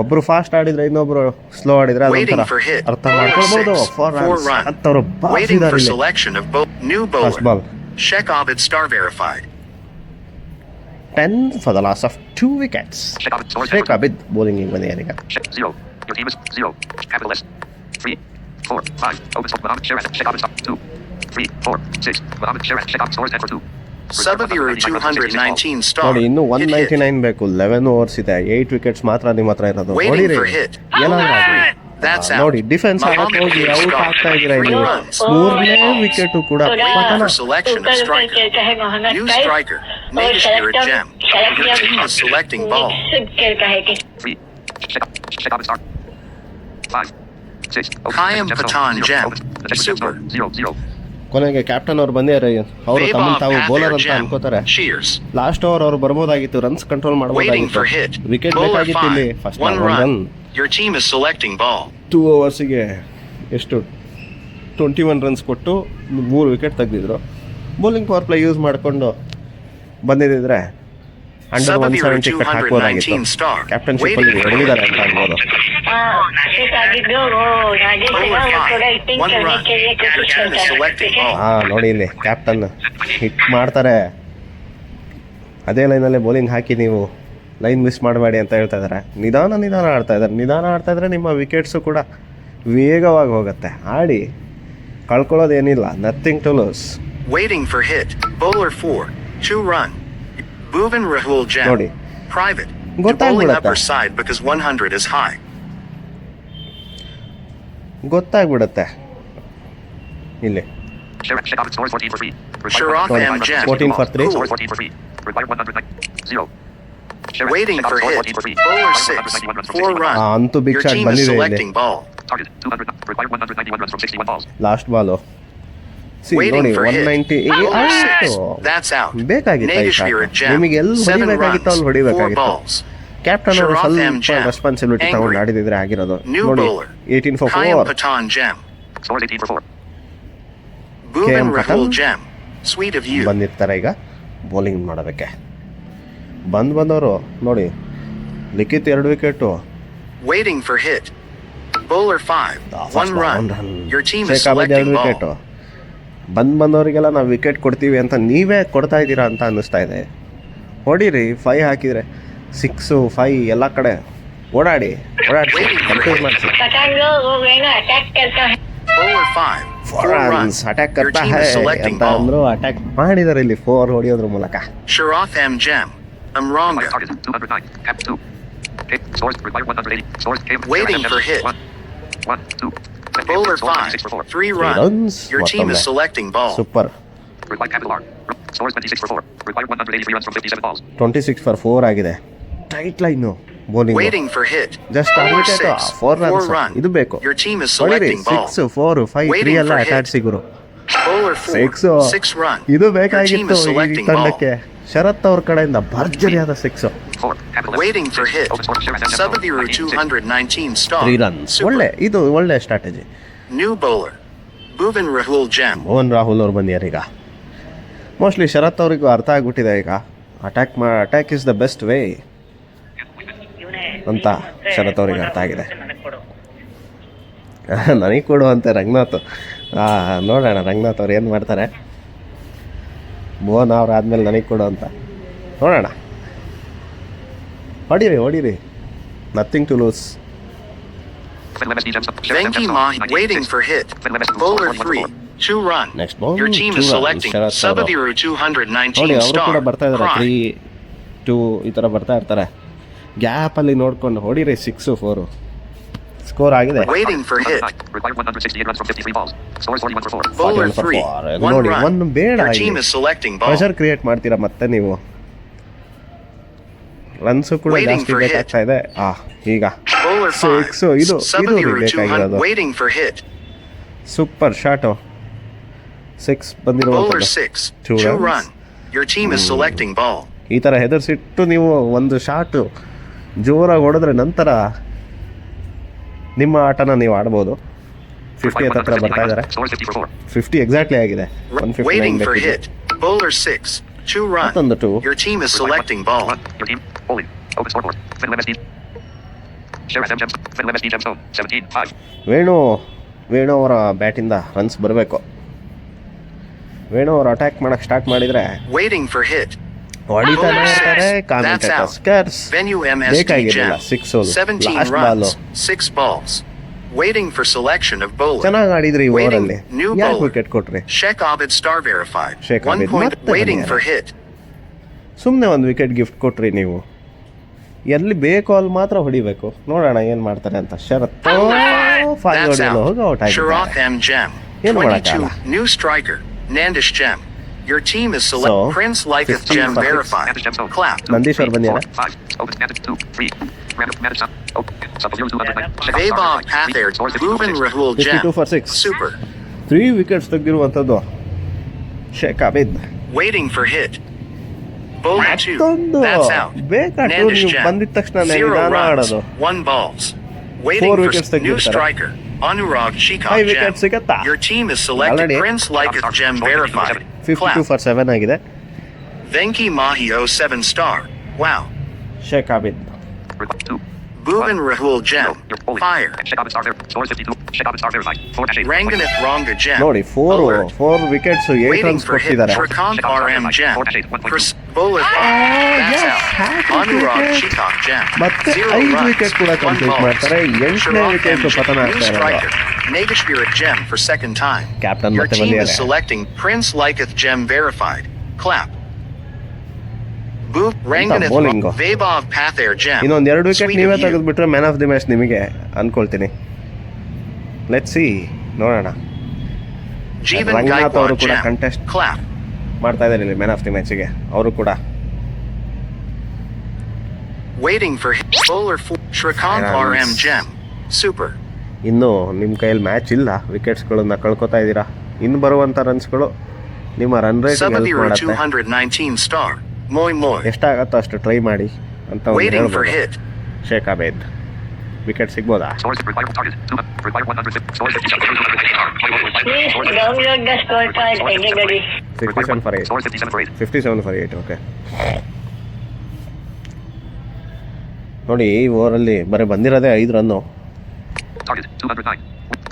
ಒಬ್ರು ಫಾಸ್ಟ್ ಆಡಿದ್ರೆ ಇನ್ನೊಬ್ರು ಸ್ಲೋ ಆಡಿದ್ರೆ Waiting ಅದೊಂಥರ for hit. ಅರ್ಥ Bowler ಮಾಡ್ಕೊಳ್ಬಹುದು. 6. 4 4 runs run. ಅಂತವ್ರು Waiting for ಬಾಸಿದ್ದಾರೆ ಇಲ್ಲಿ. selection of new First bowler. ball. Sheikh Abid star verified. 10 for the loss of 2 wickets. Sheikh Abid bowling ಬಂದಿದ್ದಾರೆ ಈಗ. 0. Your team is 0. Capital S. 3, 4, 5. Open score. Mohammed Sharan. Sheikh Abid 2, 3, 4, 6. Mohammed Sharan. Sheikh Abid scores 10 for 2. Sabaviru 219 star. ನೋಡಿ ಇನ್ನೂ Hit, hit. 199 ಬೇಕು. 11 overs ಇದೆ. 8 wickets ಮಾತ್ರ ನಿಮ್ಮ ಹತ್ರ ಇರೋದು. Waiting ಹೊಡಿರಿ for hit. ಏನಾದ್ರೂ ಆಗ್ಲಿ. That's out. ನೋಡಿ ಡಿಫೆನ್ಸ್ ಆಗಕ್ಕೆ ಹೋಗಿ Mohammed ಔಟ್ Kaif ಆಗ್ತಾ ಇದ್ದೀರಾ star. ಇಲ್ಲಿ. 3 runs. ಮೂರನೇ ವಿಕೆಟ್ ಕೂಡ Waiting ಪತನ. for selection of striker. New striker. Nagesh Gem. Your team is selecting ball. 3. Sheikh Abid star. 5, 6. Kayam Patan Gem. Super. 0, 0. ಕೊನೆಗೆ ಕ್ಯಾಪ್ಟನ್ ಅವ್ರು ಬಂದಿದ್ದಾರೆ. ಅವರು ತಮ್ಮ Vaibhav ತಾವು ಬೌಲರ್ Pather ಅಂತ Gem. ಅನ್ಕೋತಾರೆ. Cheers. ಲಾಸ್ಟ್ ಓವರ್ ಅವ್ರು ಬರ್ಬೋದಾಗಿತ್ತು, ರನ್ಸ್ ಕಂಟ್ರೋಲ್ Waiting ಮಾಡಬಹುದಾಗಿತ್ತು. for hit. ವಿಕೆಟ್ Bowler ಬೇಕಾಗಿತ್ತು ಇಲ್ಲಿ. 5. First 1 run. run. Your team is selecting ball. 2 ಓವರ್ಸಿಗೆ ಎಷ್ಟು 21 ರನ್ಸ್ ಕೊಟ್ಟು 3 ವಿಕೆಟ್ ತೆಗೆದಿದ್ರು. ಬೌಲಿಂಗ್ ಪವರ್ ಪ್ಲೇ ಯೂಸ್ ಮಾಡಿಕೊಂಡು ಬಂದಿದ್ದಿದ್ರೆ ಅಂಡರ್ Sabaviru 170 ಕಟ್ ಹಾಕ್ಬೋದಾಗಿತ್ತು. 219 star. ಕ್ಯಾಪ್ಟನ್ಶಿಪ್ ಅಲ್ಲಿ ಹೊಡೆದಿದ್ದಾರೆ ಅಂತ ಅನ್ಬೋದು. One run. Your team is selecting ball. ನೋಡಿ ಇಲ್ಲಿ ಕ್ಯಾಪ್ಟನ್ ಹಿಟ್ ಮಾಡ್ತಾರೆ. ಅದೇ ಲೈನಲ್ಲೇ ಬೌಲಿಂಗ್ ಹಾಕಿ ನೀವು ಲೈನ್ ಮಿಸ್ ಮಾಡಬೇಡಿ ಅಂತ ಹೇಳ್ತಾ ಇದ್ದಾರೆ. ನಿಧಾನ ಆಡ್ತಾ ಇದ್ದಾರೆ. ನಿಮ್ಮ ವಿಕೆಟ್ಸು ಕೂಡ ವೇಗವಾಗಿ ಹೋಗುತ್ತೆ. ಆಡಿ ಕಳ್ಕೊಳ್ಳೋದೇನಿಲ್ಲ. Nothing to lose. Waiting for hit. Bowler 4. 2 run. Bhuvan Rahul Jam. ನೋಡಿ Private. To ಗೊತ್ತಾಗ್ಬಿಡತ್ತೆ. bowling upper side because 100 is high. ಗೊತ್ತಾಗ್ಬಿಡುತ್ತೆ ಇಲ್ಲಿ. Shekhavit scores 14 for 3. Sharath M. Jam. 14 for 3. Scores 14 for 3. Required 109. 0. Waiting for hit. Bowler 6. 4 run. ಅಂತೂ big Your shot team is ಬಂದಿದೆ ಇಲ್ಲಿ. selecting ball. Target 200. Required 191 runs from 61 balls. Last ball Waiting ನೋಡಿ for hit. 190. Bowler 6. ಆಯ್ತು. That's out. ಬೇಕಾಗಿತ್ತು ಈ Nagesh shot. Virat Jam. ನಿಮಗೆ ಎಲ್ಲಿ 7 ಹೊಡಿಬೇಕಾಗಿತ್ತು ಅಲ್ಲಿ runs. 4 ಹೊಡಿಬೇಕಾಗಿತ್ತು. balls. ಕ್ಯಾಪ್ಟನ್ ಅವರು Sharath M. ಸ್ವಲ್ಪ Jam. Responsibility Angry. ತಗೊಂಡು ಆಡಿದಿದ್ರೆ ಆಗಿರೋದು. New ನೋಡಿ bowler. 18 for Kayam 4. Patan Jam. Scores 18 for 4. Bhuvan KM Rahul Patan. Jam. Sweet of you. ಬಂದಿರ್ತಾರೆ ಈಗ ಬೌಲಿಂಗ್ ಮಾಡೋದಕ್ಕೆ. ಬಂದವರು ನೋಡಿ ಲಿಖಿತ್ 2 wicket. Waiting for hit. Bowler 5. 1 run. Your team is Sheikh Ahmad 2 selecting ball. Wicket. ಬಂದವರಿಗೆಲ್ಲ ನಾವು ವಿಕೆಟ್ ಕೊಡ್ತೀವಿ ಅಂತ ನೀವೇ ಕೊಡ್ತಾ ಇದ್ದೀರಾ ಅಂತ ಅನ್ನಿಸ್ತಾ ಇದೆ. ಹೊಡೀರಿ 5 ಹಾಕಿದರೆ 6 5 ಎಲ್ಲ ಕಡೆ ಓಡಾಡಿ ಕನ್ಫ್ಯೂಸ್ ಮಾಡಿಸಿ. पठान लोग वो वेणु अटैक करता है. Bowler 5. 4 runs. Attack Your Kurtha team high is selecting ಅಂತ ball. ಅಂದ್ರು. ಅಟ್ಯಾಕ್ ಮಾಡಿದ್ದಾರೆ ಇಲ್ಲಿ 4 ಹೊಡೆಯೋದ್ರ ಮೂಲಕ. Sharath M. Jam. Required Amranga. target 209. Cap 2. Okay. Scores required 180. Scores came. Waiting for hit. 1 2. Bowler 5. 6 for 4. 3 runs. runs. Your team is ಮತ್ತೊಮ್ಮೆ. selecting ball. Super. Required capital R. Scores 26 for 4. Required 183 runs from 57 balls. 26 for 4 ಆಗಿದೆ. Tight line bowling. Waiting for hit. Just Bowler target 6. 4 4 runs run. ಇದು ಬೇಕು. Your team is ಹೊಡಿರಿ selecting ball. 6 4 5 3 Waiting ಎಲ್ಲ for attack hit. ಸಿಗುರು. Bowler 4. 6 run. ಇದು Your team ಬೇಕಾಗಿತ್ತು is ಈ selecting ball. ತಂಡಕ್ಕೆ. ಶರತ್ ಅವ್ರ ಕಡೆಯಿಂದ ಭರ್ಜರಿಯಾದ 6 4. Capital F. Waiting for 6. hit. Open score. Shekhavit Jam. Sabadiru 19, 6. 219 star. 3 runs. Super. ಒಳ್ಳೆ ಇದು ಒಳ್ಳೆ strategy. New bowler. Bhuvan Rahul Jam. Mohan Rahul ಅವ್ರು ಬಂದಿದ್ದಾರೆ ಈಗ. ಮೋಸ್ಟ್ಲಿ ಶರತ್ ಅವರಿಗೂ ಅರ್ಥ ಆಗ್ಬಿಟ್ಟಿದೆ ಈಗ. Attack is the best way ಅಂತ ಶರತ್ ಅವರಿಗೆ ಅರ್ಥ ಆಗಿದೆ. ನನಗೆ ಕೊಡುವಂತೆ ರಂಗನಾಥ್. ನೋಡೋಣ ರಂಗನಾಥ್ ಅವ್ರು ಏನು ಮಾಡ್ತಾರೆ. ಮೋಹನ್ ಅವ್ರು ಆದಮೇಲೆ ನನಗೆ ಕೊಡು ಅಂತ ನೋಡೋಣ. ಹೊಡೀರಿ nothing to lose. Venki Mahi waiting for hit. Bowler 3. 2 run. Next ball, Your team 2 is runs. selecting Sharath Saurav. Sabadiru ನೋಡಿ 219 ಅವರು star. ಕೂಡ ಬರ್ತಾ ಇದ್ದಾರೆ. Prime. 3 2 ಈ ಥರ ಬರ್ತಾ ಇರ್ತಾರೆ. ಗ್ಯಾಪಲ್ಲಿ ನೋಡ್ಕೊಂಡು ಹೊಡೀರಿ 6 4 ಸ್ಕೋರ್ ಆಗಿದೆ. Waiting for hit. Required 168 runs from 53 balls. Scores 41 for 4. Bowler 41 for 3. 4. 1 ನೋಡಿ run. ಒಂದು ಬೇಡ. Your team is selecting ball. Pressure create ಮಾಡ್ತೀರಾ ಮತ್ತೆ ನೀವು. ರನ್ಸು ಕೂಡ Waiting ಜಾಸ್ತಿ for hit. ಬೇಕಾಗ್ತಾ ಇದೆ. ಈಗ Bowler 5. 6 ಇದು Sabadiru ಬೇಕಾಗಿರೋದು. 200 waiting for hit. Super shot 6 Bowler ಬಂದಿರುವಂಥದ್ದು. 6. 2 2 runs. run. Your team is selecting ball. ಈ ಥರ ಹೆದರ್ಸಿಟ್ಟು ನೀವು ಒಂದು ಶಾಟು ಜೋರಾಗಿ ಹೊಡೆದ್ರೆ ನಂತರ ನಿಮ್ಮ ಆಟನ ನೀವು ಆಡ್ಬೋದು. 50 ಹತ್ರ ಬರ್ತಾ ಇದ್ದಾರೆ. Scores 50 for 4. 50 ಎಕ್ಸಾಕ್ಟ್ಲಿ ಆಗಿದೆ. Waiting 159 for ಬೇಕಿದೆ. hit. Bowler 6. 2 run. ಮತ್ತೊಂದು 2. Your team is selecting ball. Your team. Bowling. Open scoreboard. Finland MSD. Sharath M. Jam. Finland MSD Gemstone. 17-5. Venu ಅವರ ಬ್ಯಾಟಿಂದ ರನ್ಸ್ ಬರಬೇಕು. ವೇಣು ಅವರು ಅಟ್ಯಾಕ್ ಮಾಡಕ್ಕೆ ಸ್ಟಾರ್ಟ್ ಮಾಡಿದರೆ Waiting for hit. ಹೊಡಿತಾನೆ ಇರ್ತಾರೆ. Commentators Venue MSD ಬೇಕಾಗಿರಲಿಲ್ಲ Jam. 6 ಸೋಲು. 17 last Balu runs. 6 balls. Waiting for selection of bowler. ಚೆನ್ನಾಗಿ ಆಡಿದ್ರಿ ಈ Waiting. ಓವರಲ್ಲಿ. New ಯಾಕೆ bowler. ವಿಕೆಟ್ ಕೊಟ್ರಿ? Sheikh Abid star verified. Sheikh 1 Abid point. ಮತ್ತೆ Waiting ಬಂದಿದ್ದಾರೆ. for hit. ಸುಮ್ಮನೆ ಒಂದು ವಿಕೆಟ್ ಗಿಫ್ಟ್ ಕೊಟ್ರಿ ನೀವು. ಎಲ್ಲಿ ಬೇಕೋ ಅಲ್ಲಿ ಮಾತ್ರ ಹೊಡಿಬೇಕು. ನೋಡೋಣ ಏನು ಮಾಡ್ತಾರೆ ಅಂತ. ಶರತ್ ಫೈವ್ That's ಹೊಡೆಯಲು ಹೋಗಿ ಔಟ್ out. Sharath ಆಗಿದ್ದಾರೆ. M. Jam. ಏನು 22. ಮಾಡೋಕ್ಕಾಗಲ್ಲ. New striker. Nandish Jam. Your team is select. So, Prince Liketh 15 Jam for six. verified. Managed Gemstone. Clap. Nandish ಅವ್ರು ಬಂದಿದ್ದಾರೆ. 5. Open managed 2 3. Random managed up. Open. Sub 0209. Vaibhav Pathir. Bhuvan Rahul 52 Jam. for 6. Super. 3 wickets ತೆಗೆದಿರುವಂಥದ್ದು Sheikh Abid. Waiting for hit. Bowler 2. ಮತ್ತೊಂದು That's out. ಬೇಕಾ Nandish ನೀವು Jam. ಬಂದಿದ ತಕ್ಷಣ 0 ನಿಧಾನ runs. ಆಡೋದು. 1 balls. Waiting 4 for wickets new ತೆಗೆದಿರ್ತಾರೆ. striker. Anurag Shikha 5 Jam. wickets ಸಿಗತ್ತಾ? Your team is selected. Already. Prince Liketh Jam verified. 52 Clap. for 7 ಆಗಿದೆ. Venki Mahi 07 star. Wow. Sheikh Abid. 2. Bhuvan Rahul Jam. Fire. Shekhavit star verified. Scores 52. Shekhavit star verified. 4-8. Ranganath Ranga Jam. ನೋಡಿ Alert. 4 wickets 8 Waiting runs for hit. ಕೊಟ್ಟಿದ್ದಾರೆ. Shrikant RM Jam. Bowler 5. That's yes, out. hat-trick Anurag wicket. Chetak Gem. ಮತ್ತೆ 0 5 runs. Wicket ಕೂಡ 1 complete balls. ಮಾಡ್ತಾರೆ. 8ನೇ Shirok wicket M. ಪತನ New ಆಗ್ತಾ ಇರೋದು. striker. Nagespirit Gem for second time. Captain Your ಮತ್ತೆ team is ಬಂದಿದ್ದಾರೆ. selecting Prince Liketh Gem verified. Clap. Boop Ranganith bowling. Vaibhav Pathair Gem. ಇನ್ನೊಂದು 2 ವಿಕೆಟ್ Sweet ನೀವೇ of you. ತೆಗೆದುಬಿಟ್ರೆ ಮ್ಯಾನ್ ಆಫ್ ದಿ ಮ್ಯಾಚ್ ನಿಮಗೆ ಅನ್ಕೊಳ್ತೀನಿ. ಲೆಟ್ಸ್ ಸಿ, ನೋಡೋಣ. Jeevan Ranganath ಅವರು Gaikwad ಕೂಡ Gem. Contest Clap. ಮಾಡ್ತಾ ಇದ್ದಾರೆ ಇಲ್ಲಿ ಮ್ಯಾನ್ ಆಫ್ ದಿ ಮ್ಯಾಚ್ಗೆ. ಅವರು ಕೂಡ Waiting for bowler 4. Shrikant Runs. RM Gem. Super. ಇನ್ನು ನಿಮ್ಮ ಕೈಯಲ್ಲಿ ಮ್ಯಾಚ್ ಇಲ್ಲ, ವಿಕೆಟ್ಸ್ಗಳನ್ನ ಕಳ್ಕೊತಾ ಇದ್ದೀರಾ. ಇನ್ನು ಬರುವಂಥ ರನ್ಸ್ಗಳು ನಿಮ್ಮ ರನ್ ರೇಟ್ ಹೆಲ್ಪ್ Sabaviru ಮಾಡುತ್ತೆ. 219 star. Moy Moy. ಎಷ್ಟಾಗತ್ತೋ ಅಷ್ಟು ಟ್ರೈ ಮಾಡಿ ಅಂತ ಒಂದು Waiting for ಹೇಳ್ಬೋದು. hit. ಶೇಖ್ ಅಬೇದ್ ವಿಕೆಟ್ ಸಿಗ್ಬೋದಾ? Scores require target. Require 150. Scores 57. Please download the scorecard, everybody. 67 for 8. Scores 57 for 8. 57 for 8, okay. ನೋಡಿ, ಈ ಓವರಲ್ಲಿ ಬರೀ ಬಂದಿರೋದೇ 5 run. Target 209.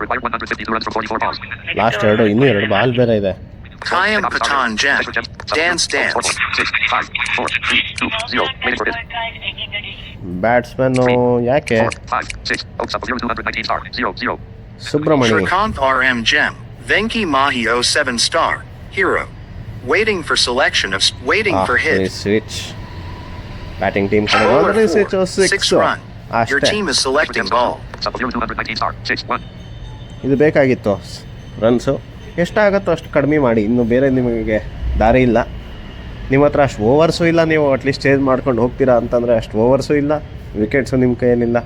Require 152 runs from 44 balls. Last ಇನ್ನೂ 2 ಬಾಲ್ ಬೇರೆ ಇದೆ. Kayam Patan Gem. Dance Dance. 6, 5, 4, 3, 2, 0. Waiting for hit. Batsman ಯಾಕೆ 4, 5, 6. Oaks up 219 star. 0, 0. Subramani Shrikant RM Gem. Venki Mahi 07 star. Hero. Waiting for selection of. Waiting for hit. Switch batting team ಕಡೆ Bowler ಹೋದ್ರೆ 4. Switch 6 run. Your ಅಷ್ಟೇ. team is selecting ball. Sub 219 star. 6, 1. ಇದು ಬೇಕಾಗಿತ್ತು runs. ಎಷ್ಟಾಗುತ್ತೋ ಅಷ್ಟು ಕಡಿಮೆ ಮಾಡಿ, ಇನ್ನು ಬೇರೆ ನಿಮಗೆ ದಾರಿ ಇಲ್ಲ. ನಿಮ್ಮ ಹತ್ರ ಅಷ್ಟು ಓವರ್ಸು ಇಲ್ಲ, ನೀವು ಅಟ್ಲೀಸ್ಟ್ ಚೇಂಜ್ ಮಾಡ್ಕೊಂಡು ಹೋಗ್ತೀರಾ ಅಂತಂದರೆ ಅಷ್ಟು ಓವರ್ಸು ಇಲ್ಲ, ವಿಕೆಟ್ಸು ನಿಮ್ಮ ಕೈಯಲ್ಲಿಲ್ಲ.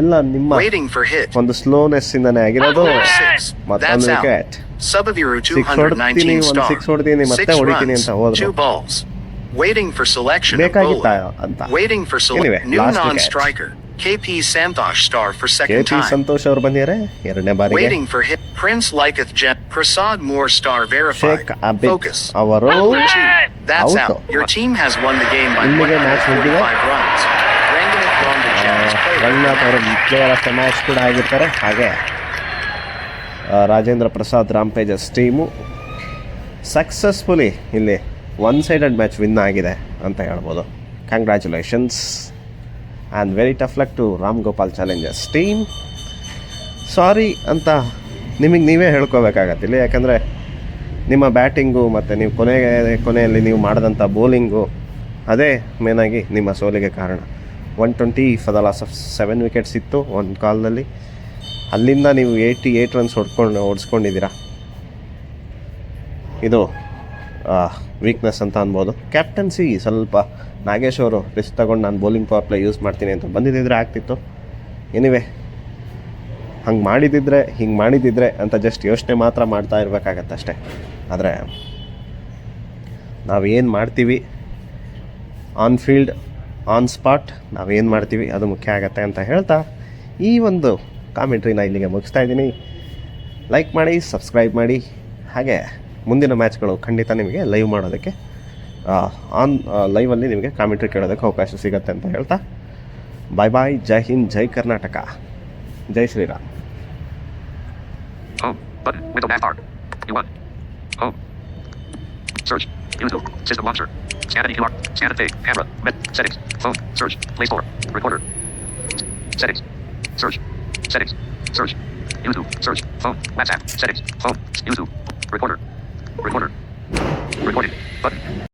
ಎಲ್ಲ ನಿಮ್ಮ Waiting for hit. ಒಂದು ಸ್ಲೋನೆಸ್ಸಿಂದನೇ ಆಗಿರೋದು. 6. ಮತ್ತೊಂದು That's out. Wicket. Sabaviru Six ಹೊಡ್ತೀನಿ, 219 ಒಂದು star. 6 ಹೊಡ್ತೀನಿ, ಮತ್ತೆ 6 ಹೊಡಿತೀನಿ runs. ಅಂತ ಹೋದ್ರು. 2 balls. Waiting for selection of ಬೇಕಾಗಿತ್ತಾ bowler. ಅಂತ. Waiting for Anyway, new last non-striker. KP Santosh star for second KP time. Santosh ಅವರು ಬಂದಿದ್ದಾರೆ 2ನೇ ಬಾರಿಗೆ. Waiting for hit. Prince Liketh Gem. Prasad Moore star verified. Sheikh Abid Focus. ಅವರು Bowler 2. That's Out. out. Your team has won the game by ಇಲ್ಲಿಗೆ match ಮುಗಿದಿದೆ. 145 runs. Ranganith Ronda Gem's player. Ranganath ಅವರು player of the match ಕೂಡ ಆಗಿರ್ತಾರೆ. ಹಾಗೆ Rajendra Prasad rampages team successfully ಇಲ್ಲಿ 1-sided match win ಆಗಿದೆ ಅಂತ ಹೇಳ್ಬೋದು. Congratulations and very tough luck to Ram Gopal challengers team. Sorry ಅಂತ ನಿಮಗೆ ನೀವೇ ಹೇಳ್ಕೋಬೇಕಾಗತ್ತಿಲ್ಲ, ಯಾಕಂದರೆ ನಿಮ್ಮ ಬ್ಯಾಟಿಂಗು ಮತ್ತು ನೀವು ಕೊನೆಯಲ್ಲಿ ನೀವು ಮಾಡಿದಂಥ ಬೌಲಿಂಗು ಅದೇ ಮೇನಾಗಿ ನಿಮ್ಮ ಸೋಲಿಗೆ ಕಾರಣ. 120 for the loss of 7 wickets ಇತ್ತು ಒಂದು ಕಾಲದಲ್ಲಿ. ಅಲ್ಲಿಂದ ನೀವು 88 ರನ್ಸ್ ಓಡಿಸ್ಕೊಂಡಿದ್ದೀರಾ. ಇದು ವೀಕ್ನೆಸ್ ಅಂತ ಅನ್ಬೋದು. ಕ್ಯಾಪ್ಟನ್ಸಿ ಸ್ವಲ್ಪ ನಾಗೇಶ್ ಅವರು ರಿಸ್ಕ್ ತಗೊಂಡು ನಾನು ಬೌಲಿಂಗ್ ಪವರ್ ಪ್ಲೇ ಯೂಸ್ ಮಾಡ್ತೀನಿ ಅಂತ ಬಂದಿದ್ದಿದ್ರೆ ಆಗ್ತಿತ್ತು. ಎನಿವೆ, ಹಂಗೆ ಮಾಡಿದ್ದಿದ್ರೆ ಅಂತ ಜಸ್ಟ್ ಯೋಚನೆ ಮಾತ್ರ ಮಾಡ್ತಾ ಇರಬೇಕಾಗತ್ತೆ ಅಷ್ಟೇ. ಆದರೆ ನಾವೇನು ಮಾಡ್ತೀವಿ ಆನ್ ಫೀಲ್ಡ್ ಆನ್ ಸ್ಪಾಟ್, ನಾವೇನು ಮಾಡ್ತೀವಿ ಅದು ಮುಖ್ಯ ಆಗತ್ತೆ ಅಂತ ಹೇಳ್ತಾ ಈ ಒಂದು ಕಾಮೆಂಟ್ರಿನ ಇಲ್ಲಿಗೆ ಮುಗಿಸ್ತಾ ಇದ್ದೀನಿ. ಲೈಕ್ ಮಾಡಿ, ಸಬ್ಸ್ಕ್ರೈಬ್ ಮಾಡಿ. ಹಾಗೆ ಮುಂದಿನ ಮ್ಯಾಚ್ಗಳು ಖಂಡಿತ ನಿಮಗೆ ಲೈವ್ ಮಾಡೋದಕ್ಕೆ ಲೈವಲ್ಲಿ ನಿಮಗೆ ಕಾಮೆಂಟ್ರಿ ಕೇಳೋದಕ್ಕೆ ಅವಕಾಶ ಸಿಗುತ್ತೆ ಅಂತ ಹೇಳ್ತಾ ಬಾಯ್ ಬಾಯ್. ಜೈ ಹಿಂದ್, ಜೈ ಕರ್ನಾಟಕ, ಜೈ Shriram. Home. Button. Window nav bar. U1. Home. Search. YouTube. System launcher. Scan any QR. Scan and pay. Camera. Med. Settings. Phone. Search. Play Store. Recorder. Settings. Search. Settings. Search. YouTube. Search. Phone. WhatsApp. Settings. Phone. YouTube. Recorder. Recorder. Recording. Button.